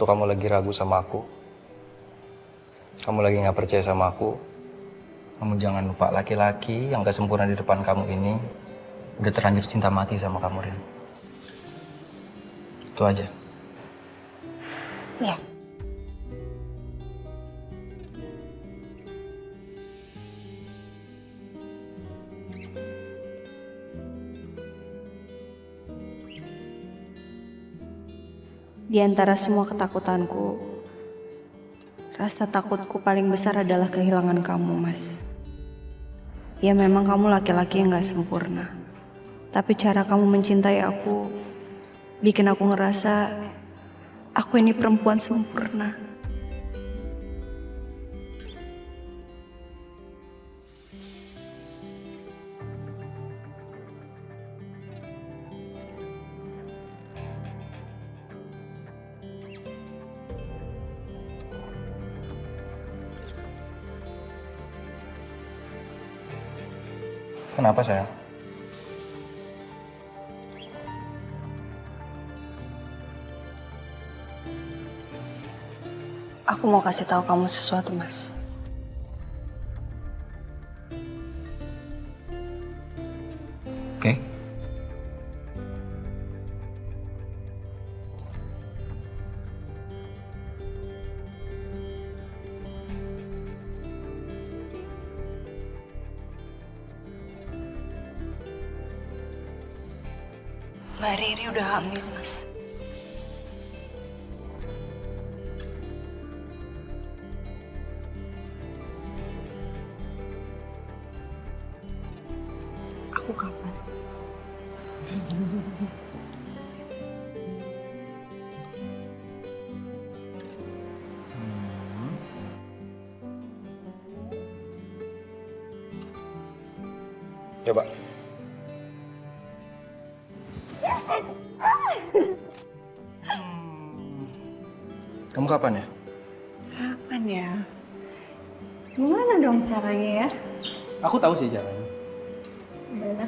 waktu kamu lagi ragu sama aku, kamu lagi gak percaya sama aku, kamu jangan lupa laki-laki yang gak sempurna di depan kamu ini udah terlanjur cinta mati sama kamu, Rin. Itu aja. Iya. Di antara semua ketakutanku, rasa takutku paling besar adalah kehilangan kamu, Mas. Ya memang kamu laki-laki yang gak sempurna. Tapi cara kamu mencintai aku bikin aku ngerasa aku ini perempuan sempurna. Kenapa, sayang? Aku mau kasih tahu kamu sesuatu, Mas. Oke? Mbak Riri udah hamil, Mas. Aku kapan? Coba. Kamu kapan ya? Kapan ya? Gimana dong caranya ya? Aku tahu sih caranya. Gimana?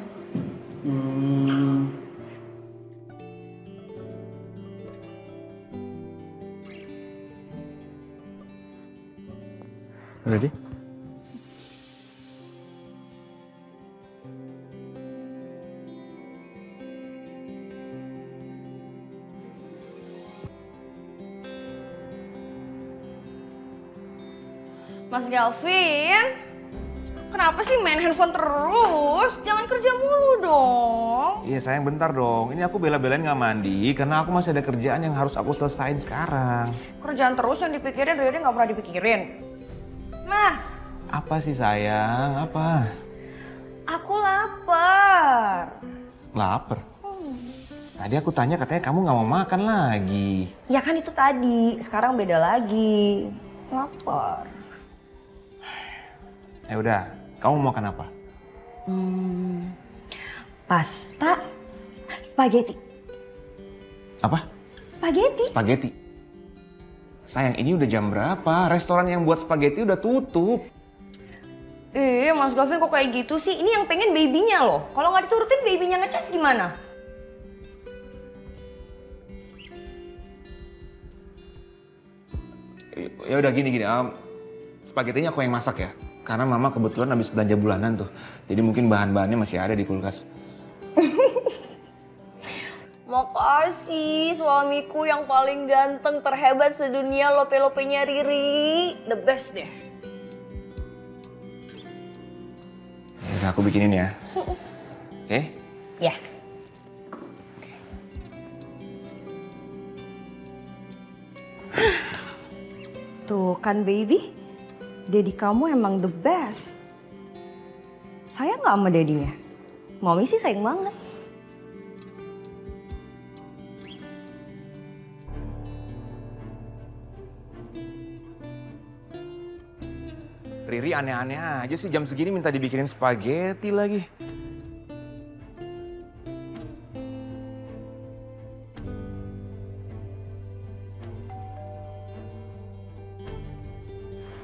Ready? Mas Galvin, kenapa sih main handphone terus? Jangan kerja mulu dong. Iya sayang, bentar dong. Ini aku bela-belain nggak mandi karena aku masih ada kerjaan yang harus aku selesain sekarang. Kerjaan terus yang dipikirin, dari nggak pernah dipikirin. Mas, Apa sih sayang? Apa? aku lapar. Lapar? Tadi aku tanya katanya kamu nggak mau makan lagi. Ya kan itu tadi, sekarang beda lagi. Lapar. Ya udah, kamu mau makan apa? Pasta, spaghetti. Apa? Spaghetti? Spaghetti. Sayang, ini udah jam berapa? Restoran yang buat spaghetti udah tutup. Mas Gavin kok kayak gitu sih? Ini yang pengen babynya loh. Kalau nggak diturutin babynya ngecas gimana? Ya udah gini. Spagettinya aku yang masak ya. Karena mama kebetulan habis belanja bulanan tuh. Jadi mungkin bahan-bahannya masih ada di kulkas. Makasih suamiku yang paling ganteng terhebat sedunia, lope-lopenya Riri. The best deh. Ya udah aku bikinin ya. Oke? Ya. Tuh kan baby, daddy kamu emang the best. Sayang gak sama daddy-nya? Mami sih sayang banget. Riri aneh-aneh aja sih jam segini minta dibikinin spaghetti lagi.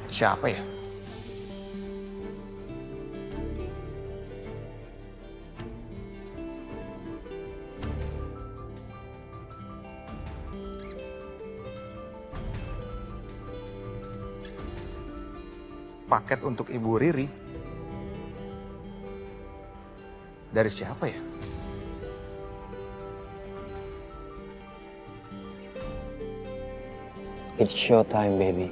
Siapa ya? paket untuk Ibu Riri. Dari siapa ya? It's showtime, baby.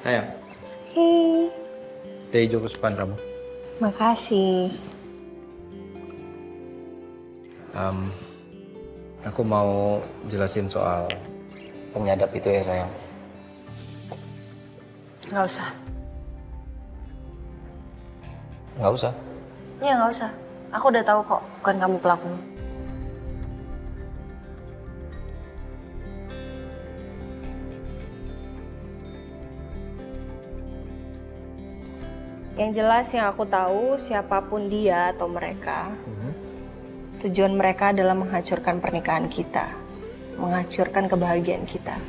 Sayang, Hei, teh hijau kesukaan kamu. makasih. Aku mau jelasin soal penyadap itu ya sayang. Nggak usah. Nggak usah. Iya nggak usah. Aku udah tahu kok, bukan kamu pelakunya. Yang jelas yang aku tahu siapapun dia atau mereka, tujuan mereka adalah menghancurkan pernikahan kita, menghancurkan kebahagiaan kita.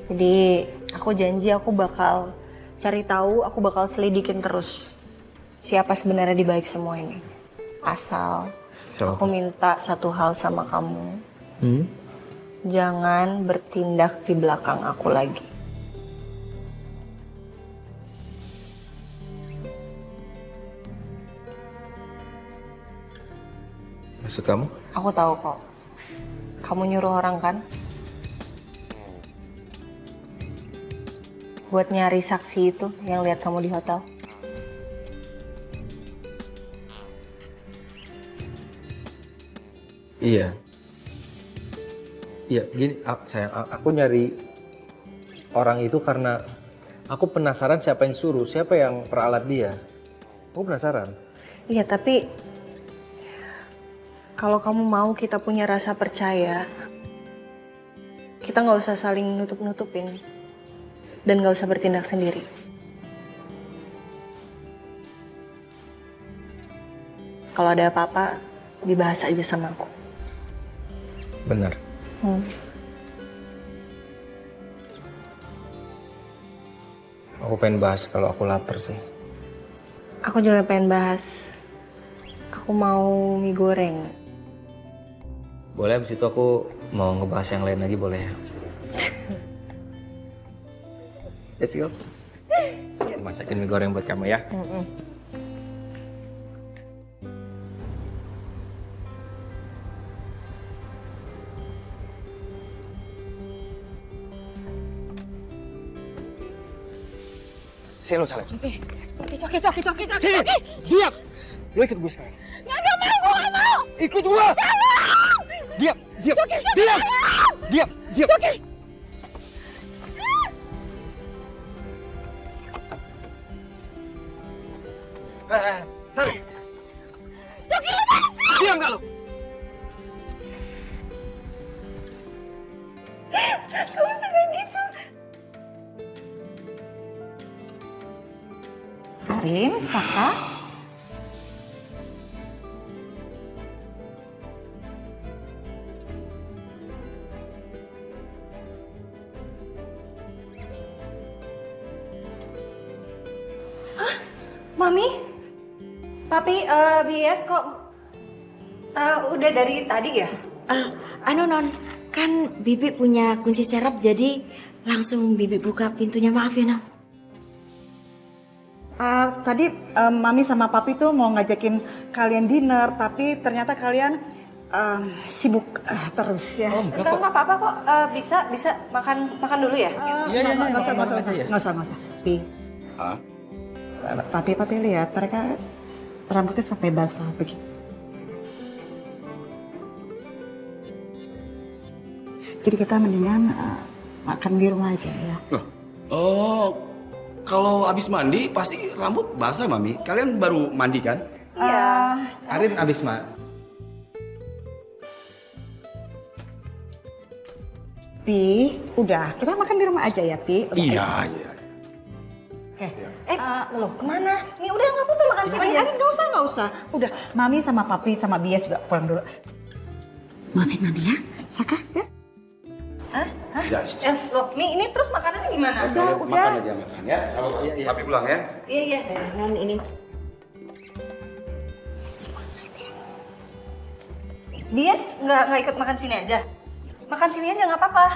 Jadi aku janji aku bakal cari tahu, aku bakal selidikin terus siapa sebenarnya di balik semua ini. Asal aku minta satu hal sama kamu, jangan bertindak di belakang aku lagi. Maksud kamu? Aku tahu kok. Kamu nyuruh orang kan? Buat nyari saksi itu yang lihat kamu di hotel. Iya. Iya, gini sayang, aku nyari orang itu karena aku penasaran siapa yang suruh, siapa yang peralat dia. Aku penasaran. Iya, tapi kalau kamu mau kita punya rasa percaya, kita nggak usah saling nutup-nutupin dan nggak usah bertindak sendiri. Kalau ada apa-apa, dibahas aja sama aku. Benar. Aku pengen bahas kalau aku lapar sih. Aku juga pengen bahas. Aku mau mie goreng. Boleh, abis itu aku mau ngebahas yang lain lagi, boleh ya? Let's go. Masakin mie goreng buat kamu ya. Sini lo, Saleh. Coki. Sini, diam. Lo ikut gue sekarang. Nggak mau, gue nggak mau. Ikut gue. Diam. Diam. Coki. Saleh. Coki lepasin. Diam gak lo? Kamu sih kayak gitu. Karim, Saka. Mami, Papi, BS kok udah dari tadi ya? Non, kan Bibi punya kunci serap jadi langsung Bibi buka pintunya, maaf ya Non. Tadi Mami sama Papi tuh mau ngajakin kalian dinner, tapi ternyata kalian sibuk terus ya. Enggak apa-apa kok, bisa makan dulu ya? Iya. Nggak usah. Pi. Papi lihat mereka rambutnya sampai basah begitu. Jadi kita mendingan makan di rumah aja ya. Oh, kalau habis mandi pasti rambut basah, Mami. Kalian baru mandi kan? Iya. Karin abis Pi, udah kita makan di rumah aja ya, Pi. Udah, Iya. Oke. Loh, kemana? Nih udah nggak apa-apa makan sini aja. Arin nggak usah. Udah, Mami sama Papi sama Bias juga pulang dulu. Maafin Mami ya, Saka ya. Ya, Loh, ini terus makanannya gimana? udah. Makan aja makan ya. Kalau papi pulang ya. Iya. Non ini. Bias nggak ikut makan sini aja. Makan sini aja nggak apa-apa.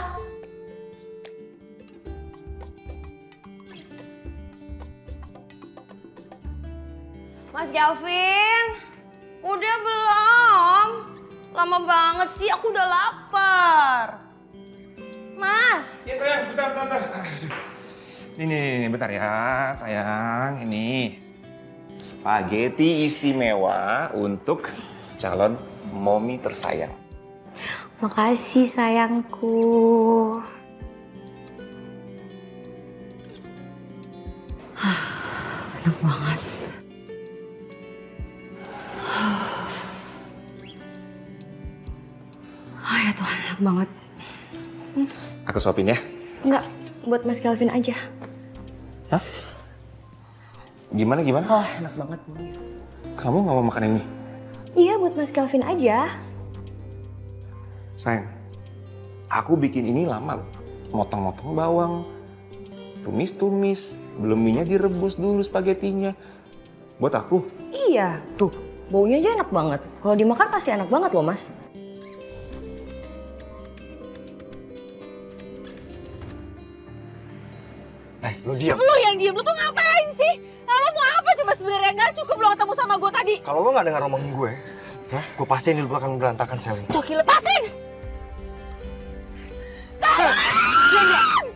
Mas Galvin, udah belum? Lama banget sih, aku udah lapar. Mas. Iya sayang, bentar. Ini, bentar ya sayang. Ini spaghetti istimewa untuk calon mommy tersayang. Makasih sayangku. Enak banget. Ya Tuhan, enak banget. Aku suapin ya. Enggak, buat Mas Galvin aja. Hah? Gimana? Oh, enak banget. Kamu nggak mau makan ini? Iya, buat Mas Galvin aja. Sayang, aku bikin ini lama loh. Motong-motong bawang, tumis-tumis, belum minyak direbus dulu spagettinya. Buat aku. Iya, tuh. Baunya aja enak banget. Kalau dimakan pasti enak banget loh, Mas. Lo diam. Lu yang diem, lu tuh ngapain sih? Lo mau apa coba sebenarnya? Nggak cukup lo ketemu sama gue tadi. Kalau lo nggak dengar omongan gue, gue pastiin hidup lo akan berantakan, Selin. Coki lepasin! Tolong!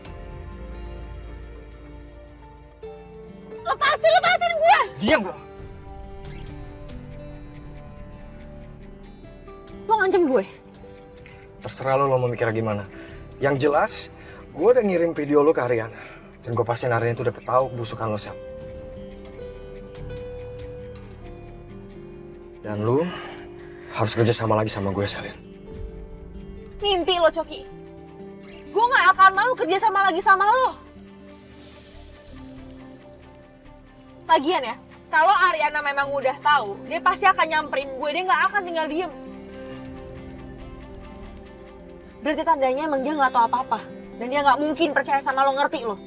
Lepasin gue! Diam gak? Lo ngancem gue? Terserah lo mau mikirnya gimana. Yang jelas, gue udah ngirim video lo ke Ariana. Dan gue pastiin Ariana itu udah tahu busukan lo, Sel. Dan lo harus kerja sama lagi sama gue, Selin. Mimpi lo, Coki. Gue gak akan mau kerja sama lagi sama lo. Lagian ya, kalau Ariana memang udah tahu, dia pasti akan nyamperin gue. Dia gak akan tinggal diem. Berarti tandanya emang dia gak tahu apa-apa. Dan dia gak mungkin percaya sama lo, ngerti lo?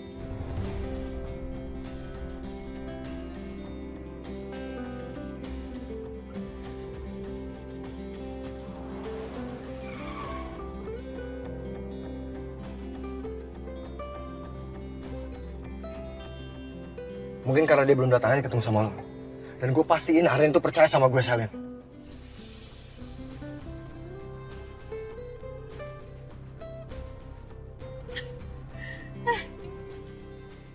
Mungkin karena dia belum datang aja ketemu sama lo. Dan gue pastiin Ariana itu percaya sama gue, Selin.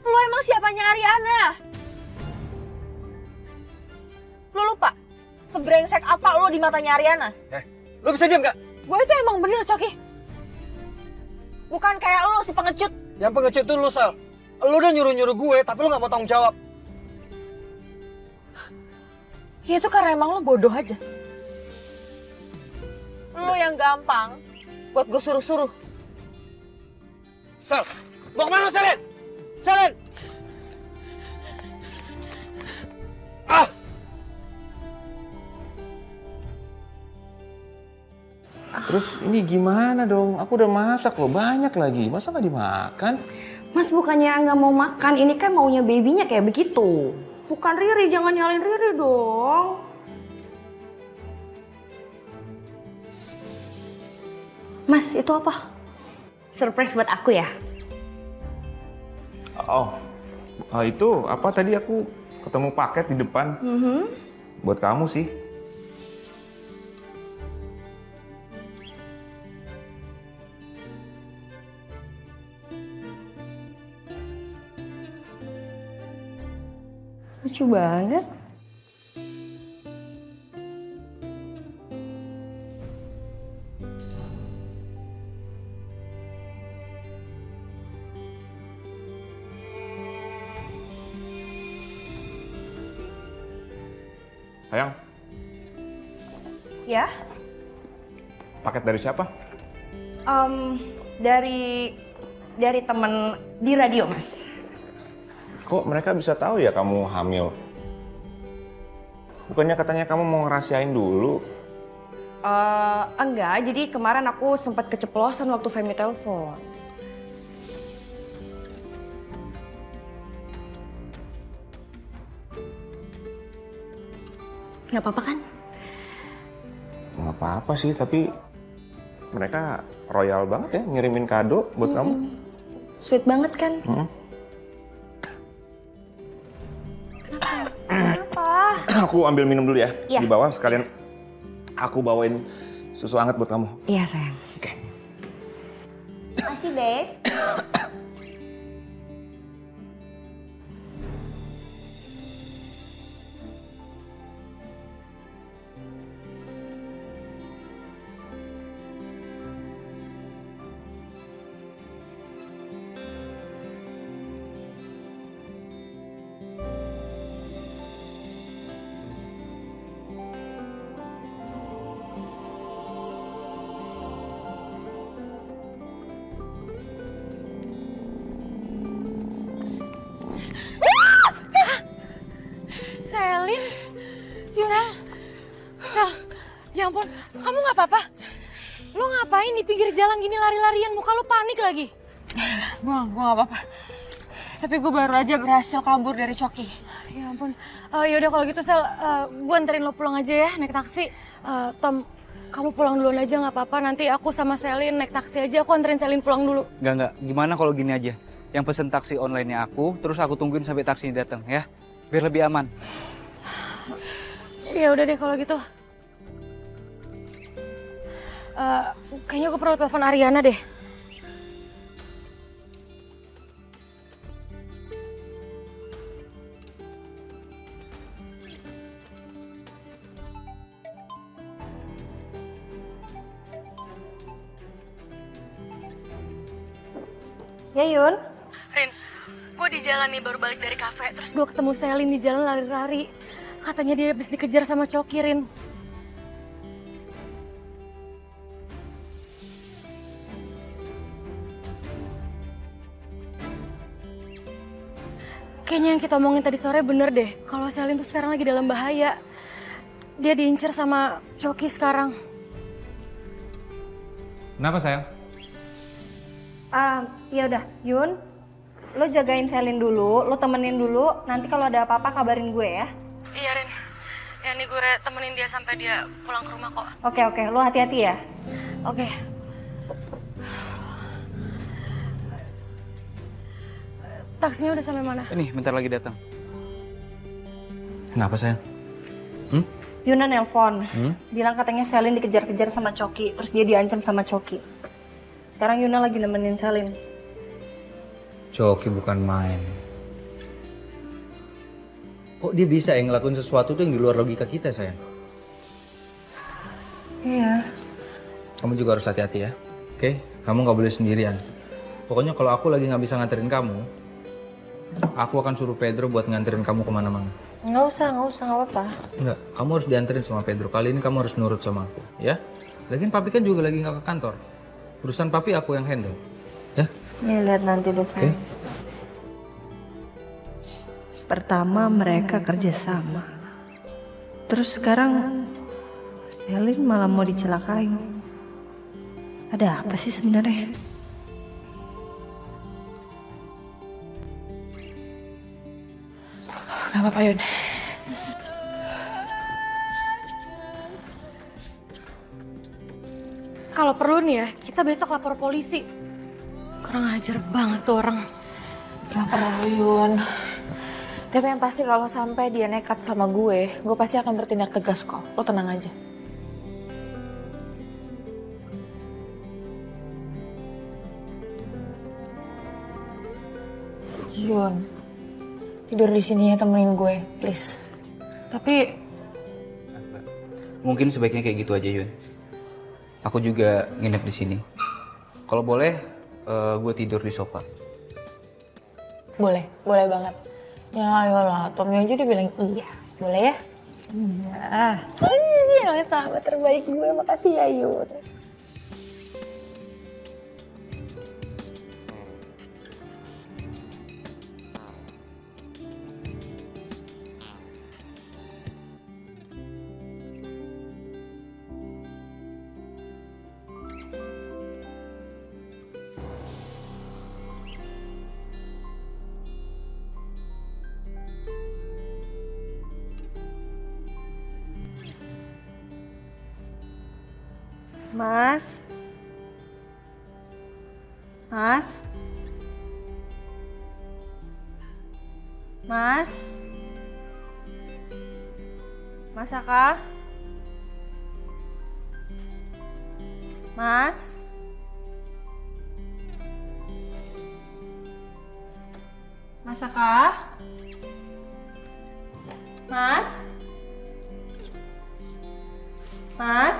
Lo emang siapanya Ariana? Lo lupa? Sebrengsek apa lo di matanya Ariana? Lo bisa diam gak? Gue itu emang bener, Coki. Bukan kayak lo si pengecut. Yang pengecut tuh lo, Sal. Lo udah nyuruh-nyuruh gue, tapi lo gak mau tanggung jawab. Ya itu karena emang lo bodoh aja. Lo yang gampang buat gue suruh-suruh. Sal, mau kemana lo, Selin? Selin! Terus ini gimana dong? Aku udah masak loh, banyak lagi. Masa nggak dimakan? Mas bukannya nggak mau makan, ini kan maunya babynya kayak begitu. Bukan Riri, jangan nyalain Riri dong. Mas, itu apa? Surprise buat aku ya? Itu apa tadi aku ketemu paket di depan. Buat kamu sih. Lucu banget. Sayang, Ya? paket dari siapa? Dari temen di radio, Mas. Kok mereka bisa tahu ya kamu hamil? Bukannya katanya kamu mau ngerahasiain dulu? Enggak, jadi kemarin aku sempat keceplosan waktu Femi telepon. Nggak apa-apa kan? Nggak apa-apa sih, tapi mereka royal banget ya ngirimin kado buat kamu. Sweet banget kan? Kenapa? Aku ambil minum dulu ya. Iya. Di bawah sekalian aku bawain susu hangat buat kamu. Iya sayang. Oke. Makasih, Beb. Selin? Sel, ya ampun, kamu nggak apa-apa? Lo ngapain di pinggir jalan gini lari-larian, muka lo panik lagi? Gua nggak apa-apa. Tapi gue baru aja berhasil kabur dari Coki. Ya ampun. Yaudah kalau gitu Sel, gue anterin lo pulang aja ya naik taksi. Tom, kamu pulang duluan aja nggak apa-apa. Nanti aku sama Selin naik taksi aja. Aku anterin Selin pulang dulu. Enggak. Gimana kalau gini aja? Yang pesen taksi online-nya aku, terus aku tungguin sampai taksinya datang ya. Biar lebih aman. Ya udah deh kalau gitu. Kayaknya gue perlu telepon Ariana deh. Ya Yun? Rin, gue di jalan nih baru balik dari kafe. Terus gue ketemu Selin di jalan lari-lari. Katanya dia habis dikejar sama Coki, Rin. Kayaknya yang kita omongin tadi sore bener deh. Kalau Selin tuh sekarang lagi dalam bahaya. Dia diincar sama Coki sekarang. Kenapa sayang? Ya udah, Yun, lo jagain Selin dulu, lo temenin dulu. Nanti kalau ada apa-apa kabarin gue ya. Iya, Rin. Ya nih gue temenin dia sampai dia pulang ke rumah kok. Oke, lo hati-hati ya. Oke. Taksinya udah sampai mana? Ini bentar lagi datang. Kenapa sayang? Yuna nelpon, bilang katanya Selin dikejar-kejar sama Coki, terus dia diancam sama Coki. Sekarang Yuna lagi nemenin Selin. Coki bukan main. Kok dia bisa yang ngelakuin sesuatu tuh yang di luar logika kita sayang? Iya. Kamu juga harus hati-hati ya. Oke? Kamu nggak boleh sendirian. Pokoknya kalau aku lagi nggak bisa nganterin kamu, aku akan suruh Pedro buat nganterin kamu kemana-mana. Nggak usah, nggak apa-apa. Enggak, kamu harus dianterin sama Pedro. Kali ini kamu harus nurut sama aku, ya? Lagian papi kan juga lagi nggak ke kantor. Urusan papi aku yang handle, ya? Ya lihat nanti deh sayang. Pertama mereka kerja sama. Terus sekarang Selin malah mau dicelakain. Ada apa sih sebenarnya? Gak apa-apa, Yun. Kalau perlu nih ya, kita besok lapor polisi. Kurang ajar banget tuh orang. Gak perlu, Yun. Tapi yang pasti kalau sampai dia nekat sama gue pasti akan bertindak tegas kok. Lo tenang aja. Yun, tidur di sini ya, temenin gue, please. Tapi Mungkin sebaiknya kayak gitu aja Yun. Aku juga nginep di sini. Kalau boleh, gue tidur di sofa. Boleh banget. Ya ayolah, Tommy aja udah bilang iya. Boleh ya? Iya. Sahabat terbaik gue, makasih ya Yun. Mas? Mas? Mas? Mas Aka? Mas? Mas Aka? Mas? Mas?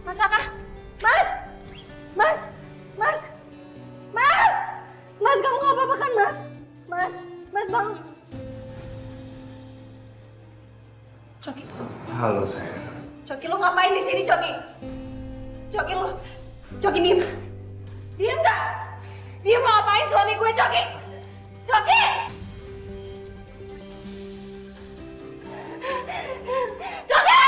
Mas Aka? Mas? Mas? Mas? Mas? Mas kamu gak apa-apa kan Mas? Mas? Mas bangun. Coki. Halo sayang. Coki lo ngapain di sini Coki? Coki lo. Coki diem. Diem gak? Diem lo ngapain suami gue Coki? Coki! Coki!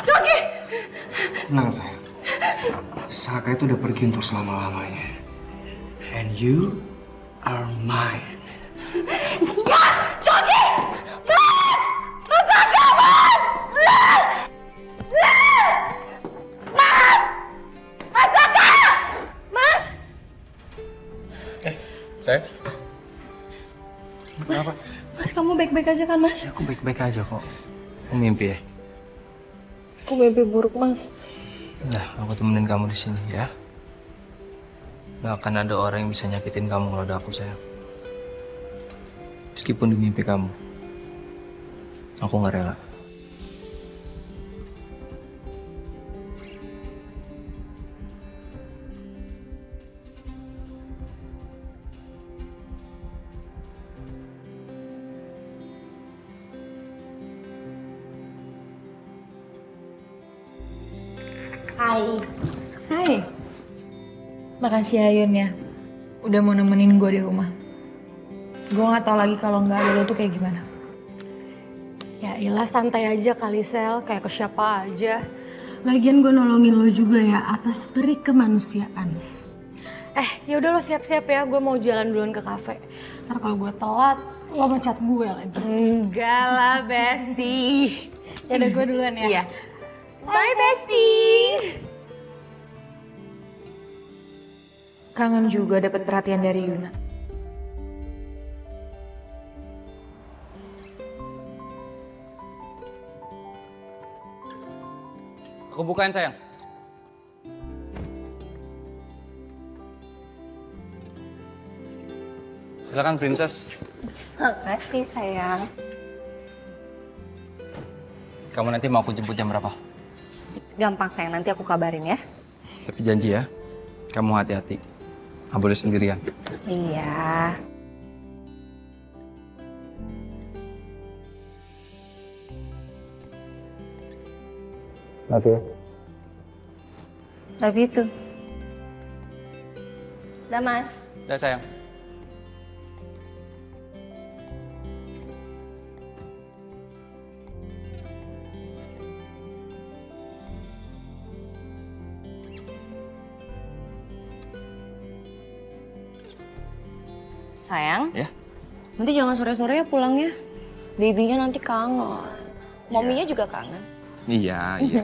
Coki! Tenang sayang. Saka itu udah pergi untuk selama-lamanya. And you are mine. Ya! Coki! Mas! Mas Aka, Mas! Mas! Mas Aka! Mas! Sayang? Mas, Mas kamu baik-baik aja kan Mas? Aku baik-baik aja kok. Aku mimpi ya? Aku mimpi buruk Mas. Nah, aku temenin kamu di sini ya. Gak akan ada orang yang bisa nyakitin kamu kalau ada aku sayang. Meskipun di mimpi kamu, aku nggak rela. Hai. Hai. Makasih ya Yun ya. Udah mau nemenin gue di rumah. Gue gak tau lagi kalau nggak ada lo tuh kayak gimana. Ya ilah santai aja kali Sel, kayak ke siapa aja. Lagian gue nolongin lo juga ya atas peri kemanusiaan. Ya udah lo siap-siap ya, gue mau jalan duluan ke kafe. Ntar kalau gue telat, lo mecat gue lagi. Enggak lah Besti. Ya udah gue duluan ya. Iya. Bye Besti. Kangen juga dapat perhatian dari Yuna. Aku bukain sayang. Silakan princess. Makasih sayang. Kamu nanti mau aku jemput jam berapa? Gampang sayang, nanti aku kabarin ya. Tapi janji ya, kamu hati-hati. Nggak boleh sendirian. Iya. Love you. Love you too. Dah Mas. Dah sayang. Sayang. Ya. Nanti jangan sore-sore ya pulangnya. Babynya nanti kangen. Mominya juga kangen. Iya, iya.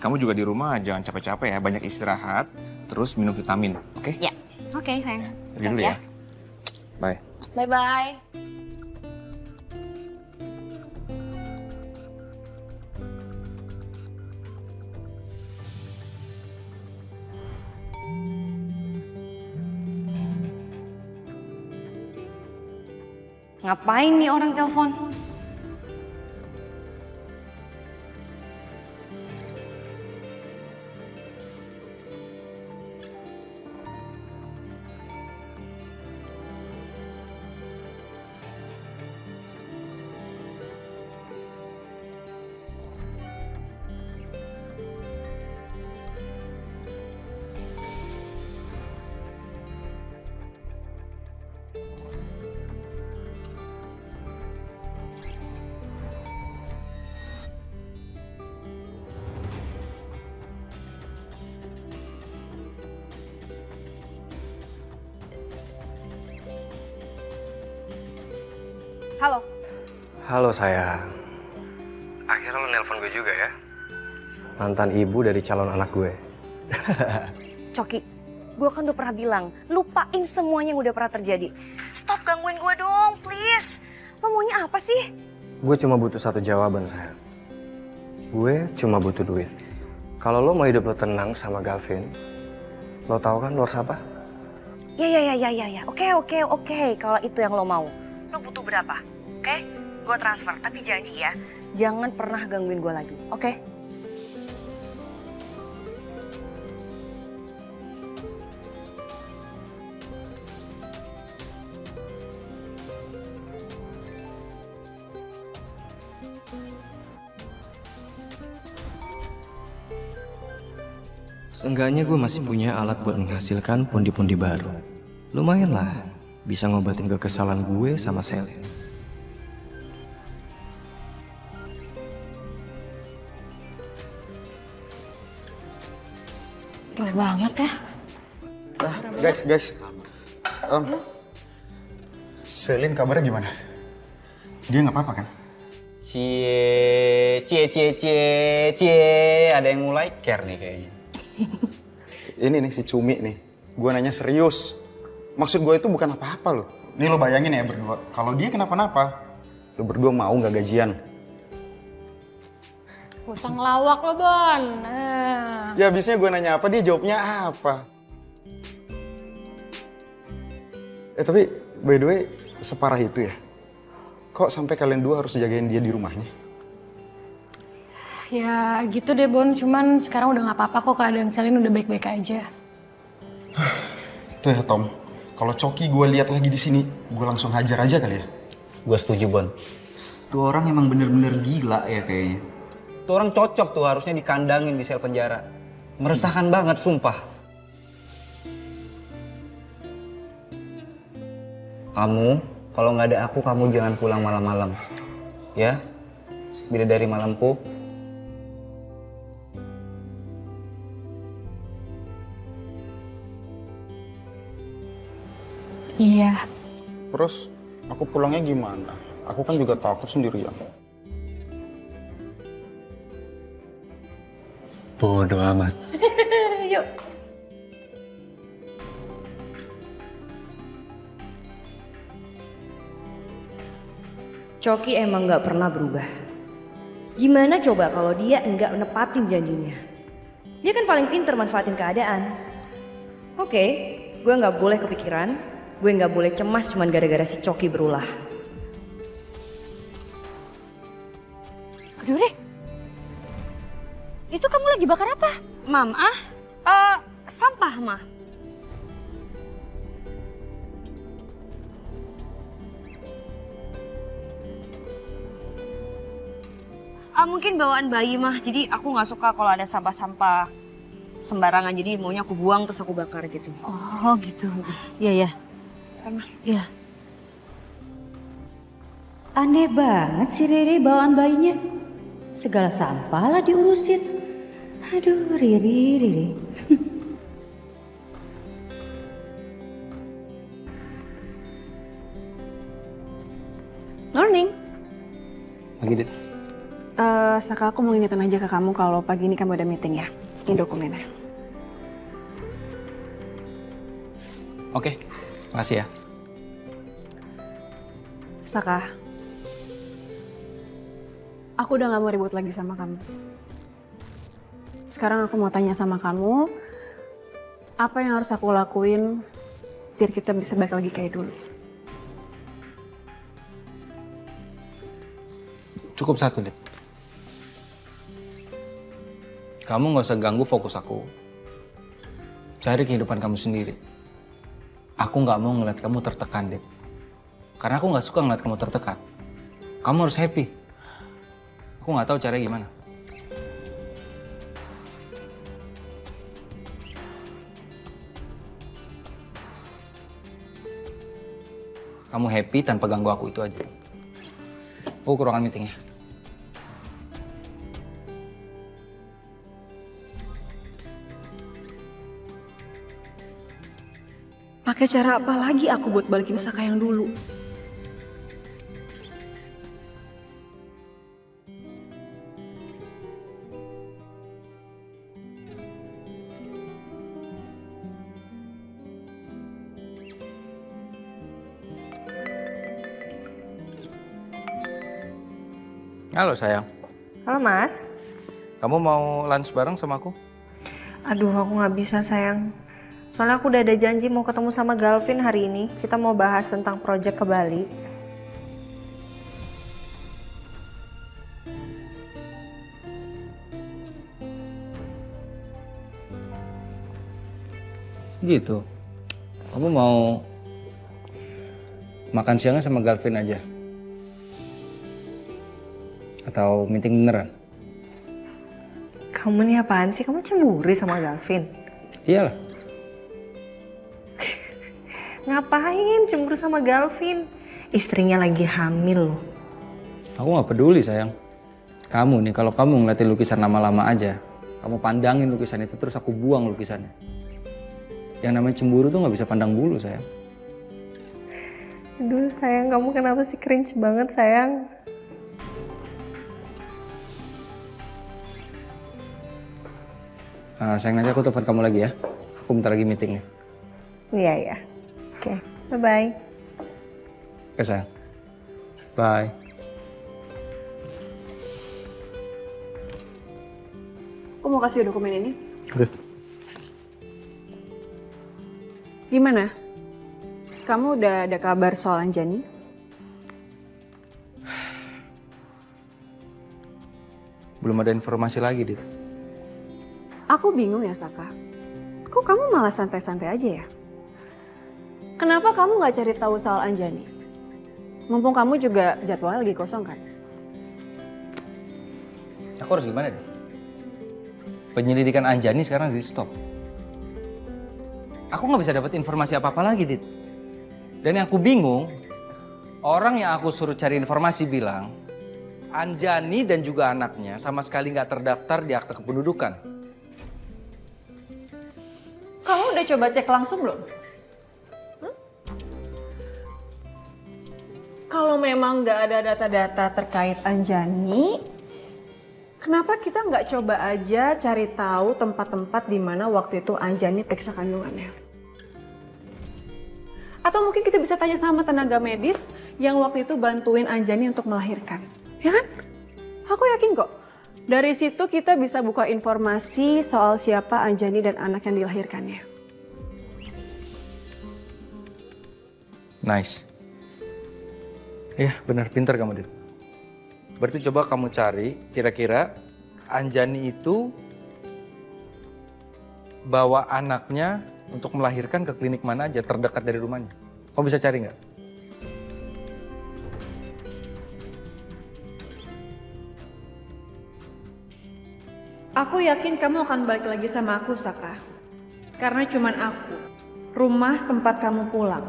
Kamu juga di rumah jangan capek-capek ya, banyak istirahat, terus minum vitamin, oke? Ya. Oke sayang. Pergi dulu ya. Bye. Bye-bye. Ngapain nih orang telepon? Halo. Halo sayang. Akhirnya lo nelpon gue juga ya. Mantan ibu dari calon anak gue. Coki, gue kan udah pernah bilang, lupain semuanya yang udah pernah terjadi. Stop gangguin gue dong, please. Lo maunya apa sih? Gue cuma butuh satu jawaban sayang. Gue cuma butuh duit. Kalau lo mau hidup lo tenang sama Gavin, lo tahu kan lo harus apa? Ya. Oke. Kalau itu yang lo mau. Lo butuh berapa? Oke? Gue transfer. Tapi janji ya, jangan pernah gangguin gue lagi. Oke? Seenggaknya gue masih punya alat buat menghasilkan pundi-pundi baru. Lumayan lah, bisa ngobatin kekesalan gue sama Selin. Gila banget ya. Guys. Selin kabarnya gimana? Dia nggak apa-apa kan? Cie, ada yang mulai care nih kayaknya. Ini nih si Cumi nih. Gue nanya serius. Maksud gue itu bukan apa-apa loh. Nih lo bayangin ya berdua. Kalau dia kenapa-napa, lo berdua mau nggak gajian? Gak usah ngelawak lo, Bon. Ya abisnya gue nanya apa, dia jawabnya apa. Tapi by the way, separah itu ya? Kok sampai kalian dua harus jagain dia di rumahnya? Ya gitu deh, Bon. Cuman sekarang udah gak apa-apa kok, keadaan Selin udah baik-baik aja. Tuh ya Tom, kalau Coki gue lihat lagi di sini, gue langsung hajar aja kali ya. Gue setuju, Bon. Tuh orang emang bener-bener gila ya kayaknya. Tuh orang cocok tuh harusnya dikandangin di sel penjara. Meresahkan banget, sumpah. Kamu, kalau nggak ada aku, kamu jangan pulang malam-malam. Ya? Bidadari malamku. Iya. Terus aku pulangnya gimana? Aku kan juga takut sendirian. Bodoh amat. Yuk. Coki emang gak pernah berubah. Gimana coba kalau dia enggak nepatin janjinya? Dia kan paling pinter manfaatin keadaan. Oke, gue gak boleh kepikiran, gue gak boleh cemas cuman gara-gara si Coki berulah. Aduh, Re. Itu kamu lagi bakar apa? Mam, sampah, Ma. Mungkin bawaan bayi mah, jadi aku nggak suka kalau ada sampah-sampah sembarangan, jadi maunya aku buang terus aku bakar gitu. Oh gitu, iya. Iya. Aneh banget si Riri bawaan bayinya, segala sampah lah diurusin. Aduh Riri. Morning. Pagi, Dit. Saka, aku mau ingetin aja ke kamu kalau pagi ini kamu ada meeting ya. Ini dokumennya. Oke, makasih ya. Saka, aku udah gak mau ribut lagi sama kamu. Sekarang aku mau tanya sama kamu, apa yang harus aku lakuin biar kita bisa balik lagi kayak dulu? Cukup satu, Dit. Kamu gak usah ganggu fokus aku. Cari kehidupan kamu sendiri. Aku gak mau ngeliat kamu tertekan, Dit. Karena aku gak suka ngeliat kamu tertekan. Kamu harus happy. Aku gak tahu caranya gimana. Kamu happy tanpa ganggu aku, itu aja. Aku ke ruangan meetingnya. Pakai cara apa lagi aku buat balikin Saka yang dulu? Halo sayang, Halo Mas. kamu mau lunch bareng sama aku? Aduh, aku nggak bisa sayang. Soalnya aku udah ada janji mau ketemu sama Galvin hari ini. Kita mau bahas tentang proyek ke Bali. Gitu. Kamu mau makan siangnya sama Galvin aja? Atau meeting beneran? Kamu nih apaan sih? Kamu cemburu sama Galvin? Iyalah. Ngapain cemburu sama Galvin? Istrinya lagi hamil loh. Aku nggak peduli sayang. Kamu nih, kalau kamu ngeliatin lukisan lama-lama aja, kamu pandangin lukisan itu terus aku buang lukisannya. Yang namanya cemburu tuh nggak bisa pandang bulu sayang. Aduh sayang, kamu kenapa sih cringe banget sayang? Sayang, nanti aku telepon kamu lagi ya. Aku bentar lagi meeting nih. Iya ya. Oke, bye-bye. Oke sayang. Bye. Aku mau kasih dokumen ini. Oke. Gimana? Kamu udah ada kabar soal Anjani? Belum ada informasi lagi, Dit. Aku bingung ya, Saka. Kok kamu malah santai-santai aja ya? Kenapa kamu nggak cari tahu soal Anjani? Mumpung kamu juga jadwalnya lagi kosong kan? Aku harus gimana, Dit? Penyelidikan Anjani sekarang di stop. Aku nggak bisa dapat informasi apa-apa lagi, Dit. Dan yang aku bingung, orang yang aku suruh cari informasi bilang, Anjani dan juga anaknya sama sekali nggak terdaftar di akta kependudukan. Kamu udah coba cek langsung belum? Kalau memang nggak ada data-data terkait Anjani, kenapa kita nggak coba aja cari tahu tempat-tempat di mana waktu itu Anjani periksa kandungannya? Atau mungkin kita bisa tanya sama tenaga medis yang waktu itu bantuin Anjani untuk melahirkan, ya kan? Aku yakin kok. Dari situ kita bisa buka informasi soal siapa Anjani dan anak yang dilahirkannya. Nice. Iya, benar, pintar kamu, Dit. Berarti coba kamu cari kira-kira Anjani itu bawa anaknya untuk melahirkan ke klinik mana aja terdekat dari rumahnya. Kamu bisa cari nggak? Aku yakin kamu akan balik lagi sama aku, Saka. Karena cuman aku, rumah tempat kamu pulang.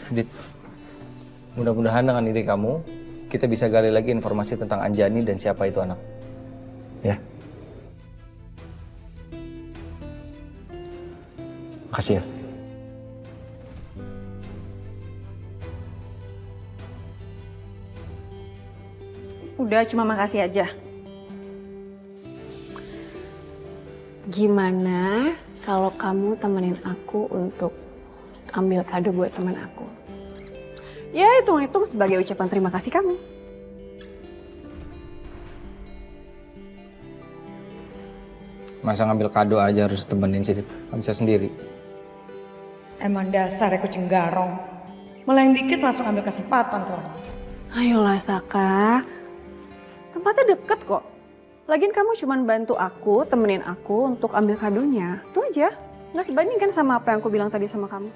Dit, mudah-mudahan dengan ide kamu, kita bisa gali lagi informasi tentang Anjani dan siapa itu anak. Ya. Makasih ya. Udah, cuma makasih aja. Gimana kalau kamu temenin aku untuk ambil kado buat teman aku? Ya, hitung-hitung sebagai ucapan terima kasih kamu. Masa ngambil kado aja harus temenin sih, Dit? Nggak bisa sendiri. Emang dasar ya kucing garong. Meleng dikit langsung ambil kesempatan tuh. Ayolah Saka, tempatnya deket kok. Lagian kamu cuma bantu aku, temenin aku untuk ambil kadonya. Itu aja, nggak sebanding kan sama apa yang aku bilang tadi sama kamu.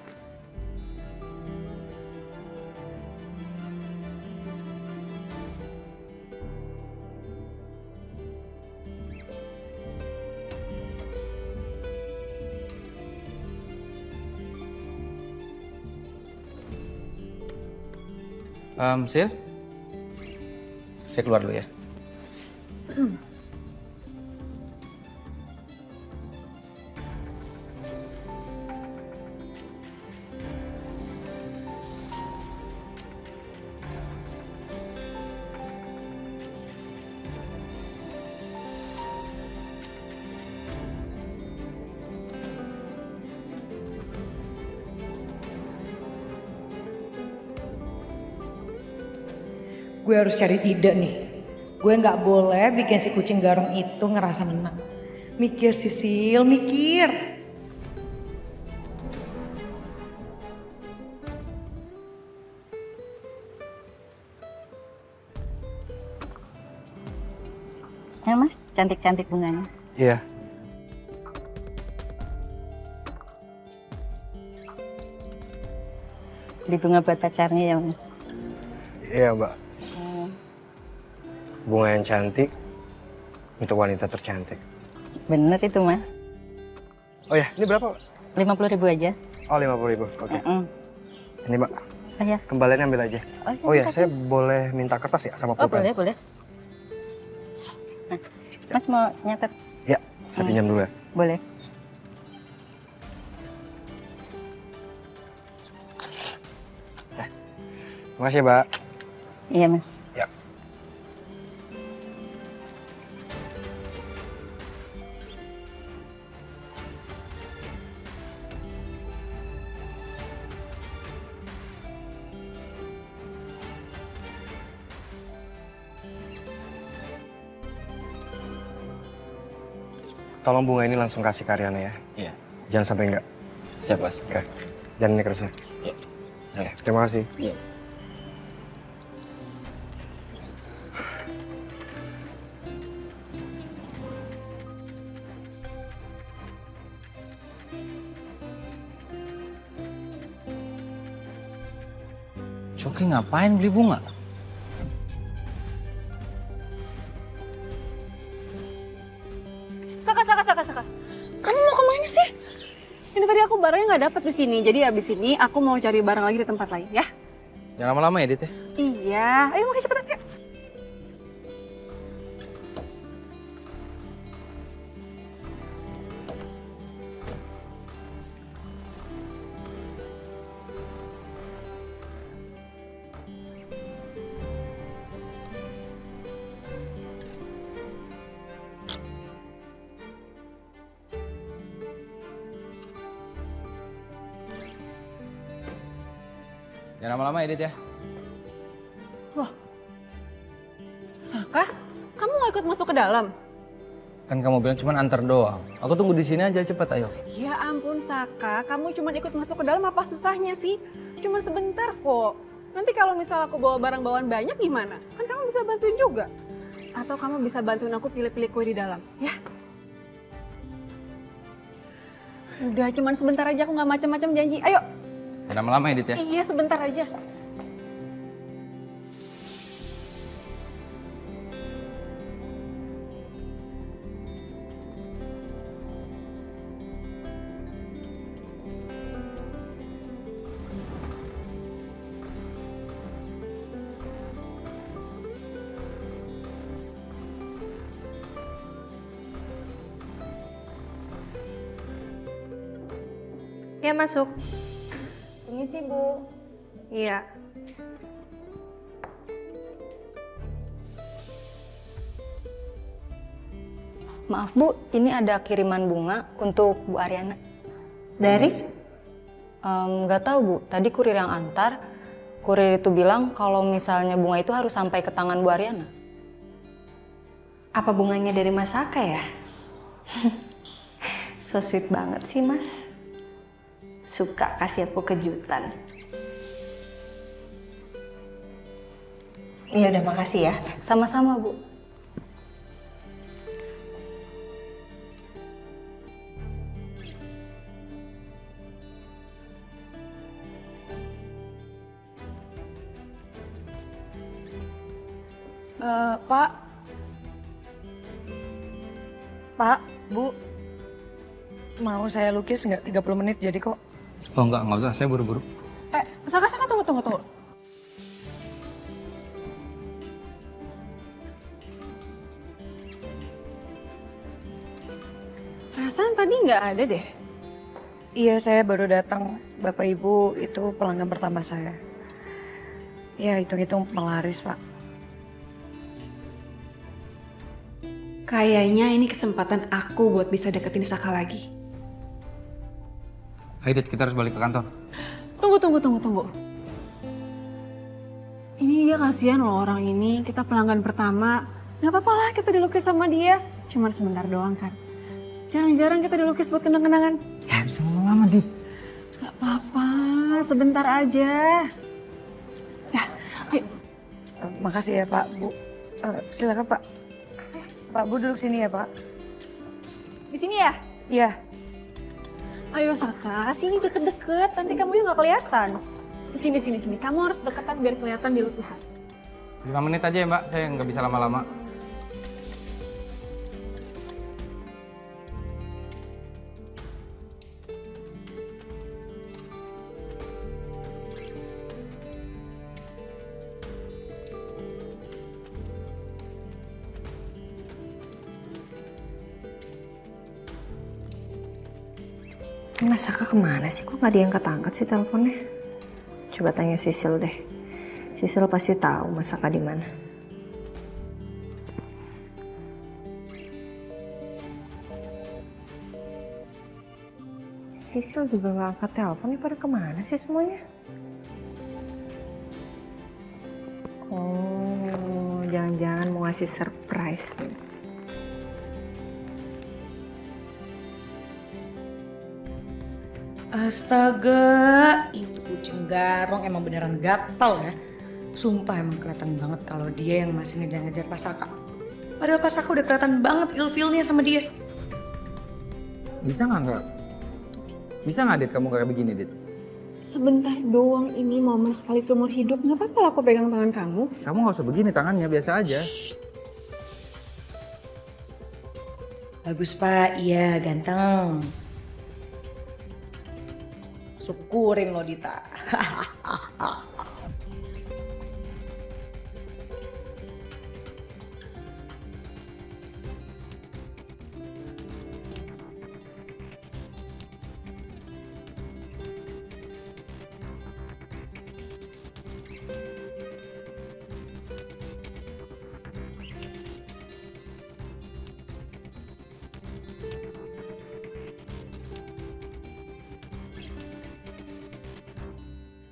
Sil, saya keluar dulu ya. Gue harus cari ide nih. Gue nggak boleh bikin si kucing garong itu ngerasa menang. Mikir Sisil, mikir. Ya mas, cantik-cantik bunganya. Iya. Beli bunga buat pacarnya ya mas. Iya mbak. Bunga yang cantik untuk wanita tercantik. Bener itu mas. Oh ya, ini berapa mbak? 50.000 aja. Oh 50.000, oke. Ini mbak, Oh ya. kembaliannya ambil aja. Oh ya, saya boleh minta kertas ya sama Oh pulpen? boleh. Nah, mas mau nyatet? Ya, saya pinjam dulu ya. Boleh. Makasih ya mbak. Iya mas. Ya. Tolong bunga ini langsung kasih ke Ariana ya. Iya. Jangan sampai enggak. Siap, Mas. Oke. Dan ini kertasnya. Iya. Oke, terima kasih. Iya. Coki ngapain beli bunga? Saka. Kamu mau kemana sih? Ini tadi aku barangnya nggak dapet di sini, jadi abis ini aku mau cari barang lagi di tempat lain ya. Jangan lama-lama ya, Dit ya? Iya, ayo makin cepetan yuk. Jangan lama-lama ya, Dit ya? Loh, Saka, kamu nggak ikut masuk ke dalam? Kan kamu bilang cuma antar doang. Aku tunggu di sini aja, cepet ayo. Ya ampun Saka, kamu cuma ikut masuk ke dalam apa susahnya sih? Cuma sebentar kok. Nanti kalau misal aku bawa barang bawaan banyak gimana? Kan kamu bisa bantuin juga. Atau kamu bisa bantuin aku pilih-pilih kue di dalam, ya? Udah, cuman sebentar aja, aku nggak macam-macam janji. Ayo. Jangan lama-lama ya, Dit ya? Iya, sebentar aja. Ya masuk. Permisi Bu. Iya. Maaf Bu, ini ada kiriman bunga untuk Bu Ariana. Dari? Nggak tahu Bu, tadi kurir yang antar. Kurir itu bilang kalau misalnya bunga itu harus sampai ke tangan Bu Ariana. Apa bunganya dari Mas Saka ya? So sweet banget sih Mas. Suka kasih aku kejutan. Iya udah makasih ya. Sama-sama Bu. Pak, Bu, mau saya lukis nggak 30 menit jadi kok? Oh enggak usah, saya buru-buru. Saka, tunggu. Perasaan tadi nggak ada deh. Iya, saya baru datang. Bapak Ibu itu pelanggan pertama saya. Ya, hitung-hitung pelaris, Pak. Kayaknya ini kesempatan aku buat bisa deketin Saka lagi. Ayo Dit, kita harus balik ke kantor. Tunggu. Ini dia kasihan loh orang ini, kita pelanggan pertama. Gak apa-apa lah kita dilukis sama dia. Cuma sebentar doang kan. Jarang-jarang kita dilukis buat kenang-kenangan. Ya bisa lama-lama, Dit. Gak apa-apa, sebentar aja. Ya, ayo. Makasih ya Pak, Bu. Silakan Pak. Pak, Bu duduk sini ya Pak. Di sini ya? Iya. Ayo Saka, sini deket-deket, nanti kamu nggak kelihatan. Sini. Kamu harus deketan biar kelihatan di lukisan. 5 menit aja ya Mbak, saya nggak bisa lama-lama. Mas Saka kemana sih? Kok nggak diangkat-angkat sih teleponnya? Coba tanya Sisil deh. Sisil pasti tahu Mas Saka di mana. Sisil juga nggak angkat telepon. Ini pada kemana sih semuanya? Oh, jangan-jangan mau ngasih surprise nih. Astaga, itu kucing garong emang beneran gatal ya. Sumpah emang kelihatan banget kalau dia yang masih ngejar-ngejar Pak Saka. Padahal Pak Saka udah kelihatan banget ilfilnya sama dia. Bisa nggak? Bisa nggak, Dit? Kamu kayak begini, Dit? Sebentar doang, ini momen sekali seumur hidup. Nggak apa-apa lah aku pegang tangan kamu. Kamu nggak usah begini tangannya, biasa aja. Bagus Pak, iya ganteng. Syukurin lo Dita.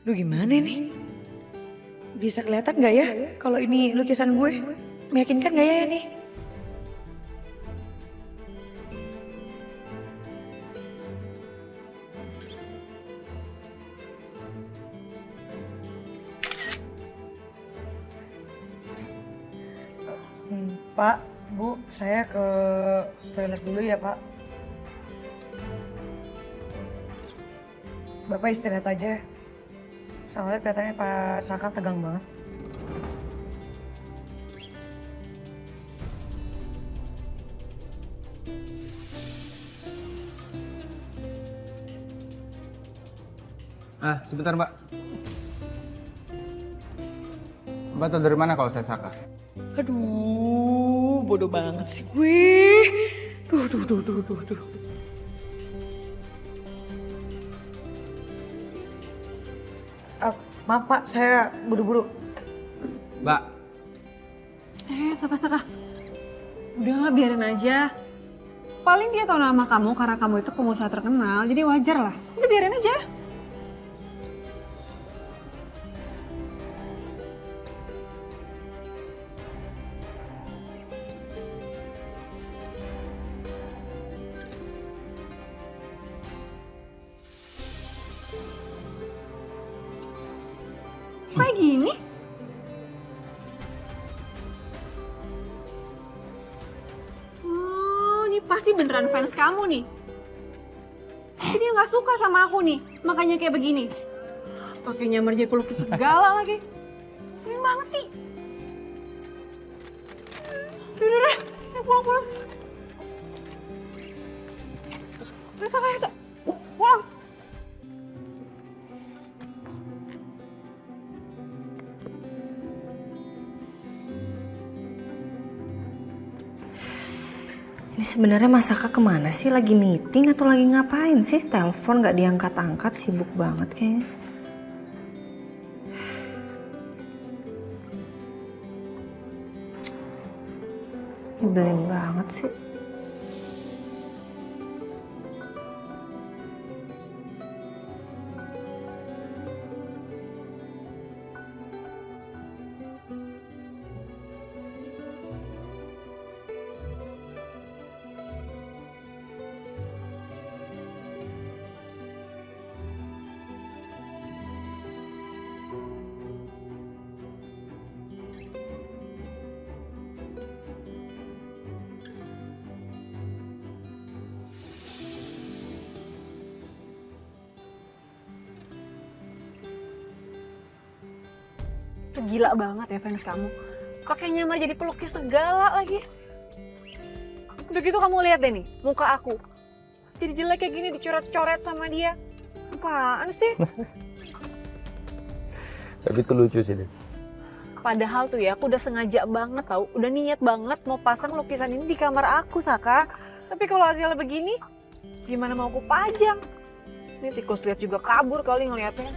Duh gimana nih? Bisa kelihatan gak ya kalau ini lukisan gue? Meyakinkan gak ya ini? Pak, Bu, saya ke toilet dulu ya Pak. Bapak istirahat aja. Soalnya kelihatannya Pak Saka tegang banget. Sebentar Mbak. Mbak tahu dari mana kalau saya Saka? Aduh, bodoh banget sih gue. Duh. Maaf Pak, saya buru-buru. Mbak. Saka. Udahlah biarin aja. Paling dia tahu nama kamu karena kamu itu pengusaha terkenal, jadi wajar lah. Udah biarin aja. Kayak gini? Oh, ini pasti beneran fans kamu nih. Pasti dia nggak suka sama aku nih, makanya kayak begini. Pakai nyamar jadi pelukis segala lagi. Sering banget sih. Udah, pulang. Udah, Saka. Pulang. Ini sebenarnya Mas Saka kemana sih? Lagi meeting atau lagi ngapain sih? Telepon gak diangkat-angkat, sibuk banget kayaknya. Nyebelin banget sih. Tuh gila banget ya fans kamu. Pakai nyamar jadi pelukis segala lagi. Udah gitu kamu lihat deh nih, muka aku. Jadi jelek kayak gini dicoret-coret sama dia. Apaan sih? Tapi itu lucu sih, Dit. Padahal tuh ya, aku udah sengaja banget tau. Udah niat banget mau pasang lukisan ini di kamar aku, Saka. Tapi kalau hasilnya begini, gimana mau aku pajang? Ini tikus lihat juga kabur kali ngeliatnya.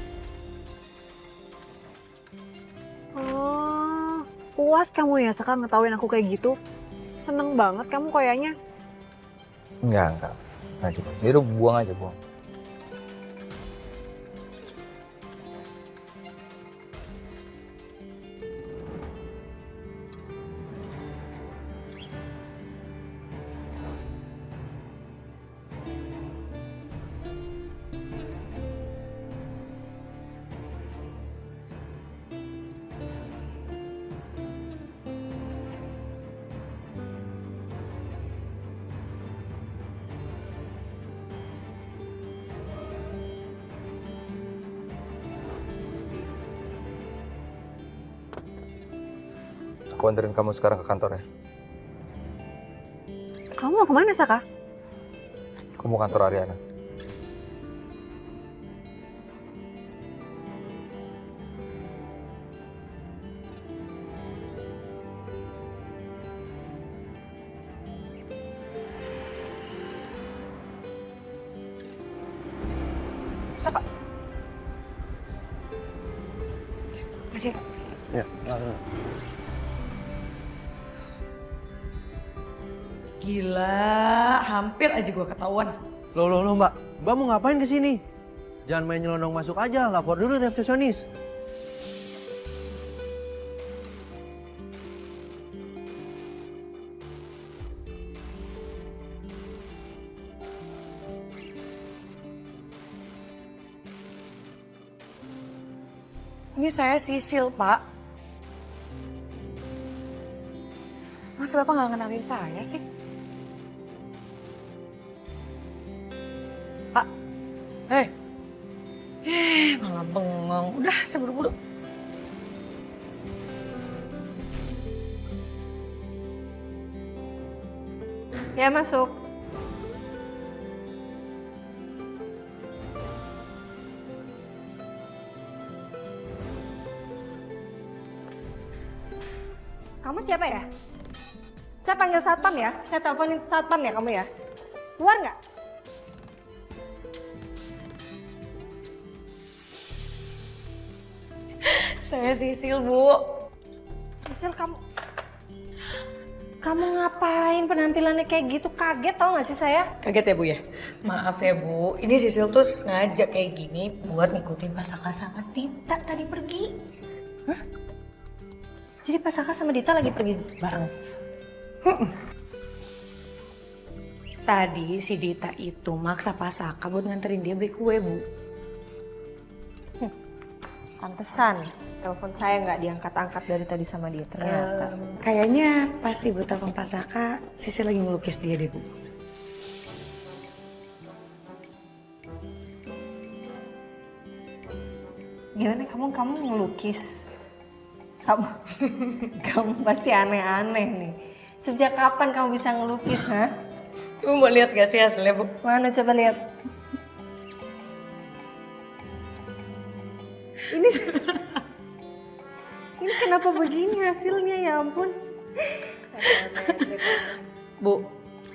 Oh, puas kamu ya, Saka, ngetawain aku kayak gitu? Seneng banget kamu kayaknya. Enggak. Nah, coba. Ini udah buang aja, buang. Aku anterin kamu sekarang ke kantor ya. Kamu mau kemana, Saka? Aku mau kantor Ariana. Saka. Masih. Ya, Gila, hampir aja gua ketahuan. Loh mbak, mbak mau ngapain kesini? Jangan main nyelonong masuk aja, lapor dulu resepsionis. Ini saya Sisil, Pak. Masa Bapak nggak kenalin saya sih? Pak, malah bengong. Udah, saya buru-buru. Ya, masuk. Kamu siapa ya? Saya panggil satpam ya? Saya teleponin satpam ya kamu ya? Keluar nggak? Saya Sisil, Bu. Sisil, kamu ngapain penampilannya kayak gitu? Kaget tau gak sih saya? Kaget ya, Bu ya? Maaf ya, Bu. Ini Sisil tuh sengaja kayak gini buat ngikutin Pak Saka sama Dita tadi pergi. Hah? Jadi Pak Saka sama Dita lagi pergi bareng? Tadi si Dita itu maksa Pak Saka buat nganterin dia beli kue, Bu. Pantesan telepon saya nggak diangkat-angkat dari tadi sama dia ternyata. Kayaknya pas Ibu telepon Pak Saka, Sisil lagi ngelukis dia deh, Bu. Gimana kamu ngelukis? Kamu pasti aneh-aneh nih. Sejak kapan kamu bisa ngelukis, ha? Ibu mau lihat gak sih hasilnya, Bu? Mana coba lihat. Ini kenapa begini hasilnya, ya ampun. Bu,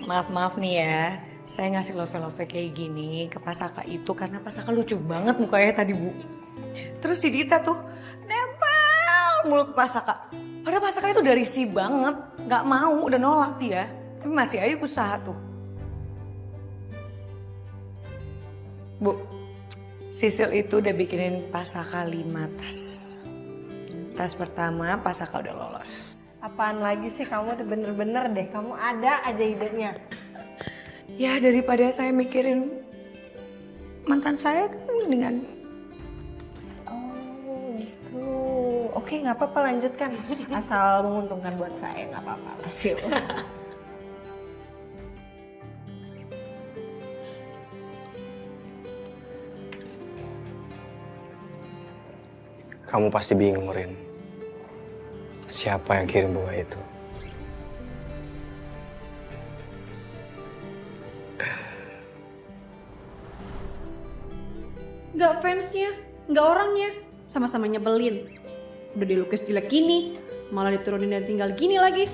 maaf nih ya. Saya ngasih love kayak gini ke Pak Saka itu karena Pak Saka lucu banget mukanya tadi, Bu. Terus si Dita tuh nempel mulu ke Pak Saka. Padahal Pak Saka itu udah risih banget. Gak mau, udah nolak dia. Tapi masih aja usaha tuh. Bu, Sisil itu udah bikinin Pak Saka 5 tas. Tas pertama Pak Saka udah lolos. Apaan lagi sih kamu udah bener-bener deh. Kamu ada aja idenya. Ya daripada saya mikirin mantan saya kan mendingan. Oh gitu. Oke, nggak apa-apa, lanjutkan. Asal menguntungkan buat saya, nggak apa-apa. Hasil. Kamu pasti bingung, Rin. siapa yang kirim bunga itu. Nggak fansnya, nggak orangnya, sama-sama nyebelin. Udah dilukis jelek gini, malah diturunin dan tinggal gini lagi.